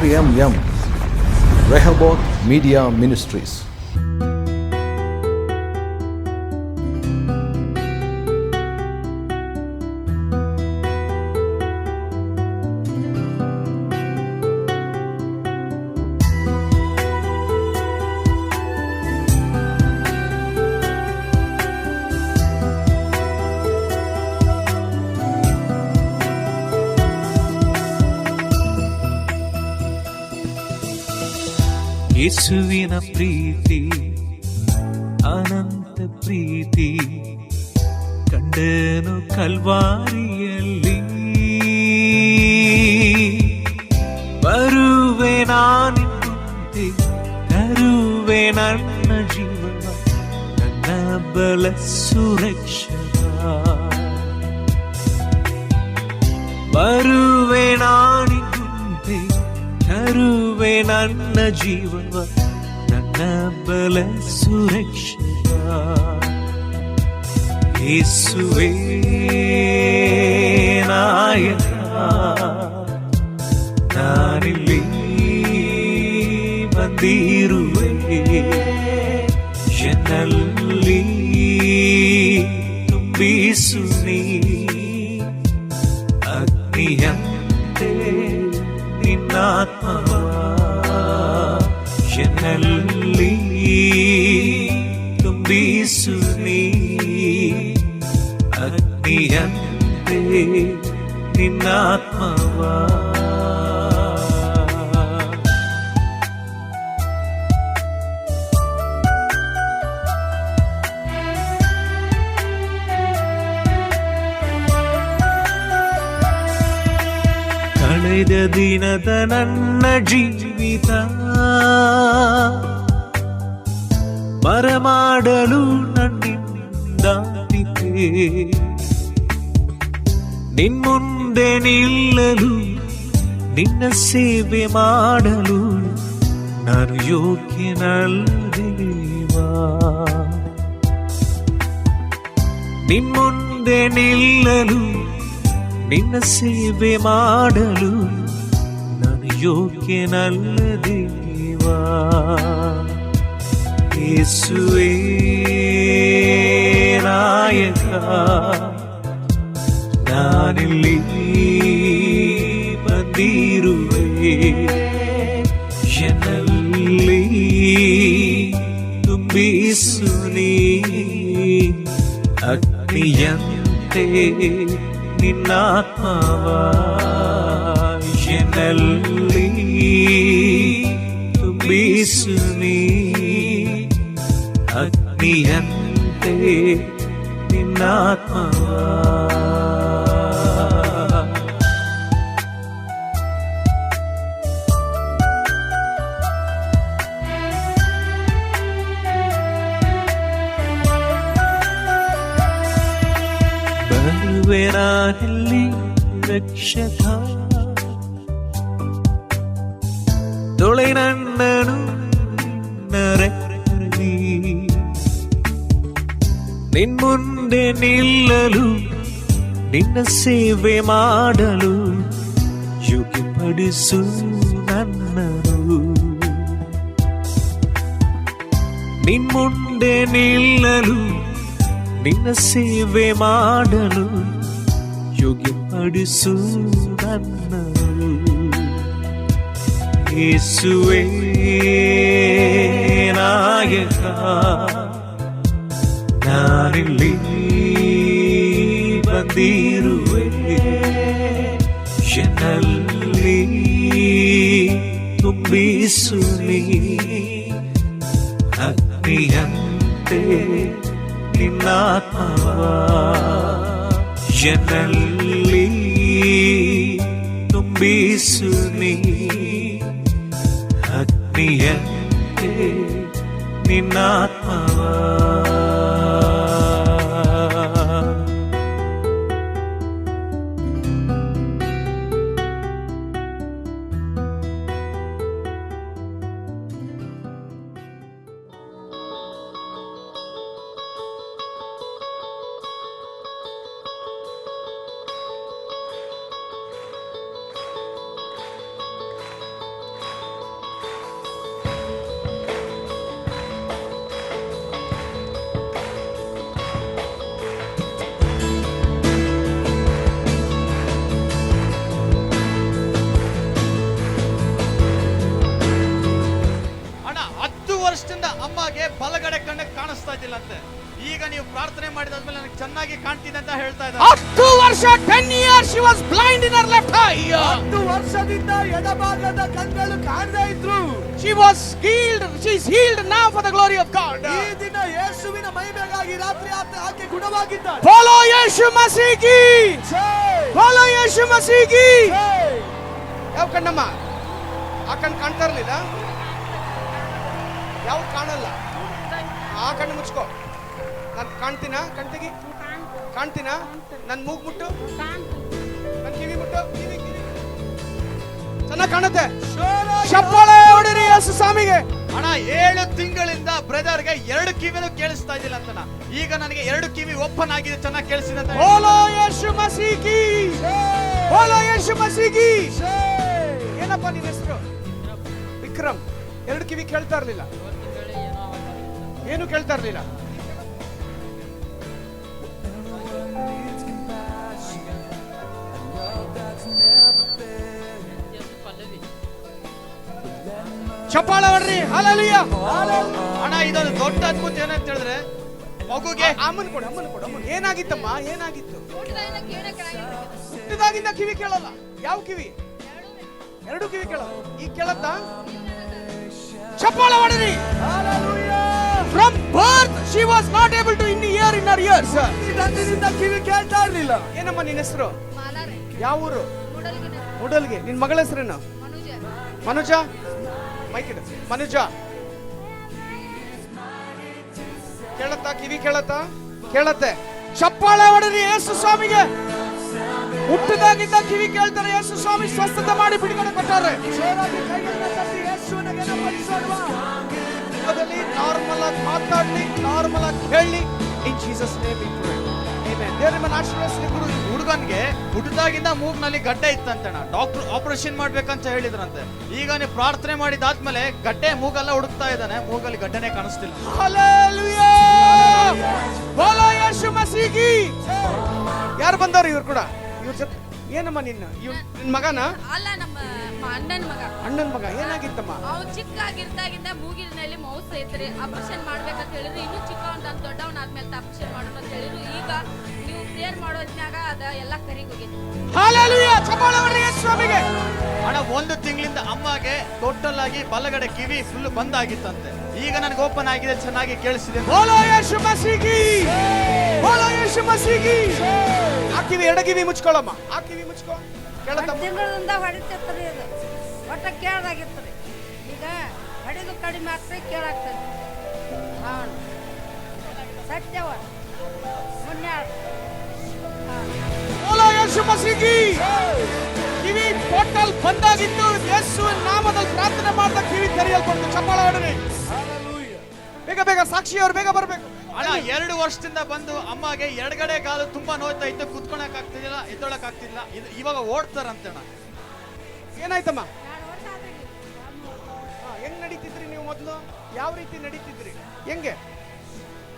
RMM Rehoboth Media Ministries. ಯೇಸುವಿನ ಪ್ರೀತಿ ಅನಂತ ಪ್ರೀತಿ ಕಂಡನು ಕಲ್ವಾರಿಯಲ್ಲಿ. ಬರುವೆ ನಾನು ಮುಂದೆ ತರುವೆ ನನ್ನ ಜೀವನ ನನ್ನ ಬಲ ಸುರಕ್ಷಣ. ಬರುವೆ ನಾನು ಮುಂದೆ ತರುವೆ ನನ್ನ ಜೀವನ ನನ್ನ ಬಲ ಸುರಕ್ಷಿತ. ಯೇಸುವೇ ನಾಯಕ, ನಾನಿಲ್ಲಿ ಬಂದಿರುವೆ. ಎನ್ನಲ್ಲಿ ತುಂಬಿಸು ನೀ ಅಗ್ನಿಯಂತೆ ನಿನ್ನಾತ್ಮವ. ಎನ್ನಲ್ಲಿ ತುಂಬಿಸು ನೀ ಅಗ್ನಿಯಂತೆ ನಿನ್ನಾತ್ಮವ. ಕಳೆದ ದಿನದ ನನ್ನ ಜೀವಿತ ಬರಮಾಡಲು ನನ್ನಿಂದಾಗಿದೆ. ನಿನ್ಮುಂದೆ ನಿಲ್ಲಲು ನಿನ್ನ ಸೇವೆ ಮಾಡಲು ನಾನು ಯೋಗ್ಯನಲ್ಲದೇವಾ. ನಿನ್ಮುಂದೆ ನಿಲ್ಲಲು ನಿನ್ನ ಸೇವೆ ಮಾಡಲು ನಾನು ಯೋಗ್ಯನಲ್ಲದೇವಾ. ಯೇಸುವೇ ನಾಯಕ, ನಾನಿಲ್ಲಿ ಬಂದಿರುವೆ. ಎನ್ನಲ್ಲಿ ತುಂಬಿಸು ನೀ ಅಗ್ನಿಯಂತೆ ನಿನ್ನಾತ್ಮವ. ಎನ್ನಲ್ಲಿ ತುಂಬಿಸು ನೀ ಅಗ್ನಿಯಂತೆ ನಿನ್ನಾತ್ಮವ. ಬರುವೆ ನಾನಿಲ್ಲಿ ರಕ್ಷಕ, ತೊಳೆ ನನ್ನನು ನರಕಿ. ನಿನ್ಮುಂದೆ ನಿಲ್ಲಲು ನಿನ್ನ ಸೇವೆ ಮಾಡಲು ಯೋಗ್ಯಪಡಿಸು ನನ್ನನು. ನಿನ್ಮುಂದೆ ನಿಲ್ಲಲು ನಿನ್ನ ಸೇವೆ ಮಾಡಲು ಯೋಗ್ಯಪಡಿಸು ನನ್ನನು. ಯೇಸುವೇ ನಾಯಕ, ನಾನಿಲ್ಲಿ ಬಂದಿರುವೆ. ಎನ್ನಲ್ಲಿ ತುಂಬಿಸು ನೀ ಅಗ್ನಿಯಂತೆ ನಿನ್ನಾತ್ಮವ. ಎನ್ನಲ್ಲಿ ತುಂಬಿಸು ನೀ ಅಗ್ನಿಯಂತೆ ನಿನ್ನಾತ್ಮವ. ಬಲಗಡೆ ಕಣ್ಣಿಗೆ ಕಾಣಿಸ್ತಾ ಇದ್ದಿಲ್ಲ ಅಂತೆ. ಈಗ ನೀವು ಪ್ರಾರ್ಥನೆ ಮಾಡಿದಾದ್ಮೇಲೆ ನನಗೆ ಚೆನ್ನಾಗಿ ಕಾಣ್ತಿದೆ ಅಂತ ಹೇಳ್ತಾ ಇದ್ದಾರೆ. 10 ವರ್ಷ 10 years she was blind in her left eye. 10 ವರ್ಷದಿಂದ ಎಡಭಾಗದ ಕಣ್ಣುಗಳು ಕಾಣದೇ ಇದ್ರು. She was healed. She is healed now for the glory of God. ಈ ದಿನ ಯೇಸುವಿನ ಮಹಿಮೆಗಾಗಿ ರಾತ್ರಿ ಆಕೆ ಗುಣವಾಗಿದ್ದಾಳೆ. Follow ಯೇಸು ಮಸೀಹ್ ಕಿ. Follow ಯೇಸು ಮಸೀಹ್ ಕಿ. ಯಾವ ಕಣ್ಣಮ್ಮ? ಆ ಕಣ್ಣು ಕಾಣ್ತಾ ಇರಲಿಲ್ಲ? ಯಾವ ಕಾಣಲ್ಲ? ಆ ಕಣ್ಣು ಮುಚ್ಕೋ. ನಾನು ಕಾಣ್ತೀನಾ? ಕಣ್ತಿಗಿ ಕಾಣ್ತೀನಾ? ನನ್ನ ಮೂಗು ಮುಟ್ಟು, ನನ್ನ ಕಿವಿ ಮುಟ್ಟು. ಕಿವಿ ಚೆನ್ನಾಗಿ ಕಾಣುತ್ತೆ. ಚಪ್ಪಾಳೆ ಹೊಡಿರಿ ಯೇಸು ಸ್ವಾಮಿಗೆ. ಅಣ್ಣ 7 ತಿಂಗಳಿಂದ ಬ್ರದರ್ಗೆ 2 ಕಿವಿನೂ ಕೇಳಿಸ್ತಾ ಇದ್ದಿಲ್ಲ ಅಂತನ. ಈಗ ನನಗೆ 2 ಕಿವಿ ಓಪನ್ ಆಗಿದೆ, ಚೆನ್ನಾಗಿ ಕೇಳಿಸಿದೆ ಅಂತ. ಬೋಲೋ ಯೇಸು ಮಸೀಹ್ ಕಿ. ಬೋಲೋ ಯೇಸು ಮಸೀಹ್ ಕಿ. ಏನಪ್ಪ ನಿನ್ನ ಹೆಸರು? ವಿಕ್ರಮ್. 2 ಕಿವಿ ಕೇಳ್ತಾ ಇರ್ಲಿಲ್ಲ? ಏನು ಕೇಳ್ತಾ ಇರ್ಲಿಲ್ಲ? ಚಪ್ಪಾಳೆ ಹೊಡ್ರಿ. ಹಲ್ಲೆಲೂಯಾ. ಅಣ್ಣ ಇದೊಂದು ದೊಡ್ಡ ಅದ್ಭುತ ಏನಂತ ಹೇಳಿದ್ರೆ, ಮಗುಗೆ ಅಮ್ಮನ್ ಕೊಡು, ಅಮ್ಮನ್ ಕೊಡು, ಅಮ್ಮನ್. ಏನಾಗಿತ್ತಮ್ಮ? ಏನಾಗಿತ್ತು? ಹುಟ್ಟಿದಾಗಿಂದ ಕಿವಿ ಕೇಳಲ್ಲ. ಯಾವ ಕಿವಿ? 2 ಕಿವಿ ಕೇಳಲ್ಲ. ಈಗ ಕೇಳತ್ತಾ? ಚಪ್ಪಾಳೆ ಹೊಡ್ರಿ. From birth she was not able to hear in her ears. ಇದರಿಂದ ಕಿವಿ ಕೇಳ್ತಾ ಇರಲಿಲ್ಲ. ಏನಮ್ಮ ನಿನ್ನ ಹೆಸರು? ಯಾವ ಊರು? ಮೂಡಲ್ಗೆ. ನಿನ್ನ ಮಗಳ ಹೆಸರೇನು? ಮನುಜ. ಮೈಕ್ ಇಡು. ಮನುಜ. ಕೇಳತ್ತಾ? ಕಿವಿ ಕೇಳತ್ತಾ? ಕೇಳತ್ತೆ. ಚಪ್ಪಾಳೆ ಹೊಡ್ರಿ ಯೇಸು ಸ್ವಾಮಿಗೆ. ಹುಟ್ಟಿದಾಗಿಂದ ಕಿವಿ ಕೇಳ್ತಾರೆ. ಯೇಸು ಸ್ವಾಮಿ ಸ್ವಸ್ಥತೆ ಮಾಡಿ ಬಿಡುಗಡೆ ಕೊಟ್ಟಾರೆ. ನಾರ್ಮಲ್ ಆಗಿ ಮಾತಾಡ್ಲಿ, ನಾರ್ಮಲ್ ಆಗಿ ಹೇಳಿ. ಇನ್ Jesus name we pray. Amen. ದೇವರ ನಿಮ್ಮ ಆಶೀರ್ವದಿಸಲಿ. ಗುರು, ಹುಡುಗನ್ಗೆ ಹುಟ್ಟಿದಾಗಿಂದ ಮೂಗ್ನಲ್ಲಿ ಗಡ್ಡೆ ಇತ್ತಂತಣ್ಣ. ಡಾಕ್ಟರ್ ಆಪರೇಷನ್ ಮಾಡ್ಬೇಕಂತ ಹೇಳಿದ್ರಂತೆ. ಈಗ ನೀವು ಪ್ರಾರ್ಥನೆ ಮಾಡಿದಾದ್ಮೇಲೆ ಗಡ್ಡೆ ಮೂಗೆಲ್ಲ ಹುಡುಕ್ತಾ ಇದ್ದಾನೆ, ಮೂಗಲ್ಲಿ ಗಡ್ಡೆನೆ ಕಾಣಿಸ್ತಿಲ್ಲ. ಹಲ್ಲೆಲೂಯಾ. ಬೋಲೋ ಯೇಸು ಮಸೀಹ್ ಕಿ. ಯಾರು ಬಂದಾರ? ಇವ್ರು ಕೂಡ. ಇವ್ರ ಜೊತೆ ಏನಮ್ಮ ನಿನ್ನ ಮಗನ? ಅಲ್ಲ, ನಮ್ಮ ಅಣ್ಣನ ಮಗ. ಅಣ್ಣನ ಮಗ. ಏನಾಗಿತ್ತಮ್ಮ? ಅವ್ನು ಚಿಕ್ಕಾಗಿರ್ದಾಗಿಂದ ಮೂಗಿನಲ್ಲಿ ಮೌಸ್ ಐತ್ರಿ. ಆಪರೇಷನ್ ಮಾಡ್ಬೇಕಂತ ಹೇಳಿದ್ರು. ಇನ್ನೂ ಚಿಕ್ಕವನ್ ದೊಡ್ಡವನಾದ್ಮೇಲೆ ಆಪರೇಷನ್ ಮಾಡೋಣ ಅಂತ ಹೇಳಿದ್ರು. ಈಗ ನೀವು ಪ್ರೇಯರ್ ಮಾಡೋದ್ನಾಗ ಅದ ಎಲ್ಲ ಕರಿಗ್ ಹೋಗಿತ್ತು. ಹಲ್ಲೆಲೂಯಾ. ಚಪ್ಪಾಳೆ ಹೊಡ್ರಿ ಯೇಸು ಸ್ವಾಮಿಗೆ. ಅಣ್ಣ 1 ತಿಂಗಳಿಂದ ಅಮ್ಮಗೆ ಟೋಟಲ್ ಆಗಿ ಬಲಗಡೆ ಕಿವಿ ಫುಲ್ ಬಂದಾಗಿತ್ತಂತೆ. ಈಗ ನನಗೆ ಓಪನ್ ಆಗಿದೆ, ಚೆನ್ನಾಗಿ ಕೇಳಿಸಿದೆ. ಬೋಲೋ ಯೇಸು ಮಸೀಹ್ ಕಿ. ಬೋಲೋ ಯೇಸು ಮಸೀಹ್ ಕಿ. ಆ ಕಿವಿ, 2 ಕಿವಿ ಮುಚ್ಕೊಳ್ಳಮ್ಮ. ಆ ಕಿವಿ ಮುಚ್ಕೋ. ಕೇಳತ್ತಮ್ಮ? ತಿಂಗಳಿಂದ ಹೊಡಿತಿರ್ತಾರೆ. ಇದು ಒಟ್ಟ ಕೇಳದಾಗಿರ್ತದೆ. ಈಗ ಹೊಡಿದು ಕಡಿಮೆ ಆಗ್ತದೆ, ಕೇಳಾಗ್ತದೆ. ಹಾಂ, ಸತ್ಯವ ಮುನ್ಯಾಳ. ಬೋಲೋ ಯೇಸು ಮಸೀಹ್ ಕಿ. ಕಿವಿ ಟೋಟಲ್ ಬಂದಾಗಿತ್ತು. ಯೇಸುವಿನ ನಾಮದಲ್ಲಿ ಪ್ರಾರ್ಥನೆ ಮಾಡಿದ ಕಿವಿ ತೆರೆಯಲ್ಪಡ್ತು. ಚಪ್ಪಾಳೆ ಹೊಡ್ರಿ. ಬೇಗ ಬೇಗ ಸಾಕ್ಷಿ ಅವ್ರು ಬೇಗ ಬರ್ಬೇಕು. ಅಣ್ಣ 2 ವರ್ಷದಿಂದ ಬಂದು ಅಮ್ಮಗೆ ಎಡಗಡೆ ಕಾಲು ತುಂಬಾ ನೋಯ್ತಾ ಇತ್ತು, ಕುತ್ಕೊಳಕ್ ಆಗ್ತಿದ್ದಿಲ್ಲ, ಎದ್ದೊಳಕ್ ಆಗ್ತಿಲ್ಲ. ಇವಾಗ ಓಡ್ತಾರಂತೆ ಅಣ್ಣ. ಏನಾಯ್ತಮ್ಮ? ಹೆಂಗ್ ನಡೀತಿದ್ರಿ ನೀವು ಮೊದಲು? ಯಾವ ರೀತಿ ನಡೀತಿದ್ರಿ? ಹೆಂಗೆ?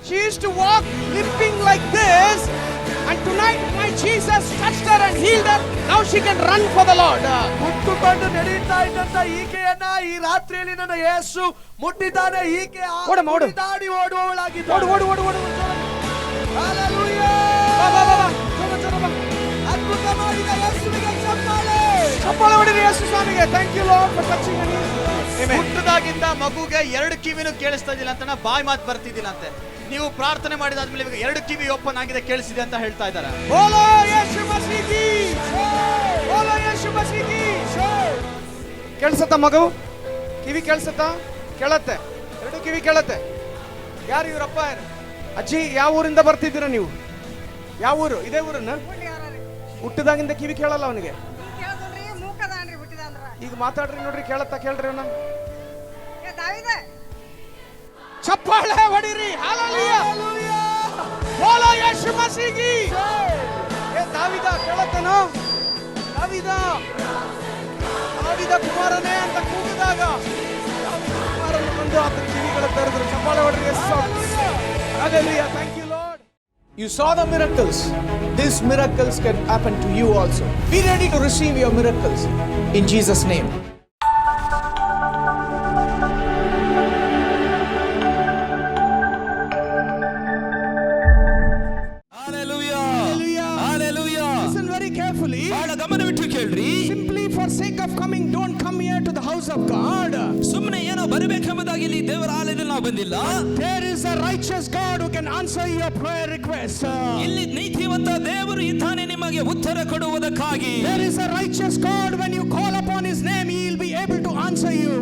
She used to walk limping like this, and tonight my Jesus touched her and healed her. Now she can run for the Lord. ಮುಟ್ಟುಕೊಂಡು ನಡೀತಾ ಇದ್ದಂತ ಈಕೆಯನ್ನ ಈ ರಾತ್ರಿಯಲ್ಲಿ ನನ್ನ ಯೇಸು ಮುಟ್ಟಿದ್ದಾನೆ. ಈಕೆ ದಾಡಿ ಓಡುವವಳಾಗಿದ್ದಾಳೆ. ಓಡು ಓಡು ಓಡು ಓಡು. ಹಲ್ಲೆಲೂಯಾ. ಬಾ ಬಾ ಬಾ ಬಾ. ಚಲೋ ಚಲೋ ಬಾ. ಅದ್ಭುತ ಮಾಡಿದ ಯೇಸುವಿಗೆ ಚಪ್ಪಾಳೆ. ಚಪ್ಪಾಳೆ ಹೊಡಿರಿ ಯೇಸು ಸ್ವಾಮಿಗೆ. Thank you lord for touching me. Amen. ಹುಟ್ಟಿದಾಗಿಂದ ಮಗುಗೆ 2 ಕಿವಿನೂ ಕೇಳಿಸ್ತಾ ಇದ್ದಿಲ್ಲ ಅಂತ, ಬಾಯಿ ಮಾತು ಬರ್ತಿದ್ದಿಲ್ಲ ಅಂತೆ. ನೀವು ಪ್ರಾರ್ಥನೆ ಮಾಡಿದಾದ್ಮೇಲೆ ಇವಾಗ 2 ಕಿವಿ ಓಪನ್ ಆಗಿದೆ, ಕೇಳಿಸಿದೆ ಅಂತ ಹೇಳ್ತಾ ಇದ್ದಾರೆ. ಬೋಲೋ ಯೇಸು ಮಸೀಹ್ ಕಿ. ಬೋಲೋ ಯೇಸು ಮಸೀಹ್ ಕಿ. ಕೇಳಿಸತ್ತ ಮಗು? ಕಿವಿ ಕೇಳಿಸತ್ತಾ? ಕೇಳತ್ತೆ. 2 ಕಿವಿ ಕೇಳತ್ತೆ. ಯಾರು ಇವರಪ್ಪ? ಅಜ್ಜಿ, ಯಾವ ಊರಿಂದ ಬರ್ತಿದ್ದೀರಾ ನೀವು? ಯಾವ ಊರು? ಇದೇ ಊರನ್ನ? ಹುಟ್ಟಿದಾಗಿಂದ ಕಿವಿ ಕೇಳಲ್ಲ ಅವನಿಗೆ. ಈಗ ಮಾತಾಡ್ರಿ ನೋಡ್ರಿ, ಕೇಳತ್ತಾ? ಕೇಳ್ರಿ ಅವನ. ಚಪ್ಪಾಳೆ ಹೊಡಿರಿ. ಹಲ್ಲೆಲೂಯಾ. ಬೋಲೋ ಯೇಸು ಮಸೀಹ್ ಕಿ. ದಾವಿದ ಕೇಳತ್ತೇನೋ? ದಾವಿದ ಕುಮಾರನೇ ಅಂತ ಕೂಗಿದಾಗ ಕುಮಾರನ ಬಂದು ಆತನ ಕಿವಿಗಳ ತೆರೆದ್ರು. ಚಪ್ಪಾಳೆ ಹೊಡಿರಿ Yesu. Hallelujah. Thank you lord. You saw the miracles. These miracles can happen to you also. Be ready to receive your miracles in Jesus' name. sake of coming, don't come here to the house of God. ಸುಮ್ಮನೆ ಏನೋ ಬರಬೇಕೆಂಬುದಾಗಿ ಇಲ್ಲಿ ದೇವರ ಆಲಯದಲ್ಲಿ ನಾವು ಬಂದಿಲ್ಲ. There is a righteous God who can answer your prayer request. ಇಲ್ಲಿ ನೀತಿವಂತ ದೇವರು ಇದ್ದಾನೆ ನಿಮಗೆ ಉತ್ತರ ಕೊಡುವುದಕ್ಕಾಗಿ. There is a righteous God, when you call upon his name, he will be able to answer you.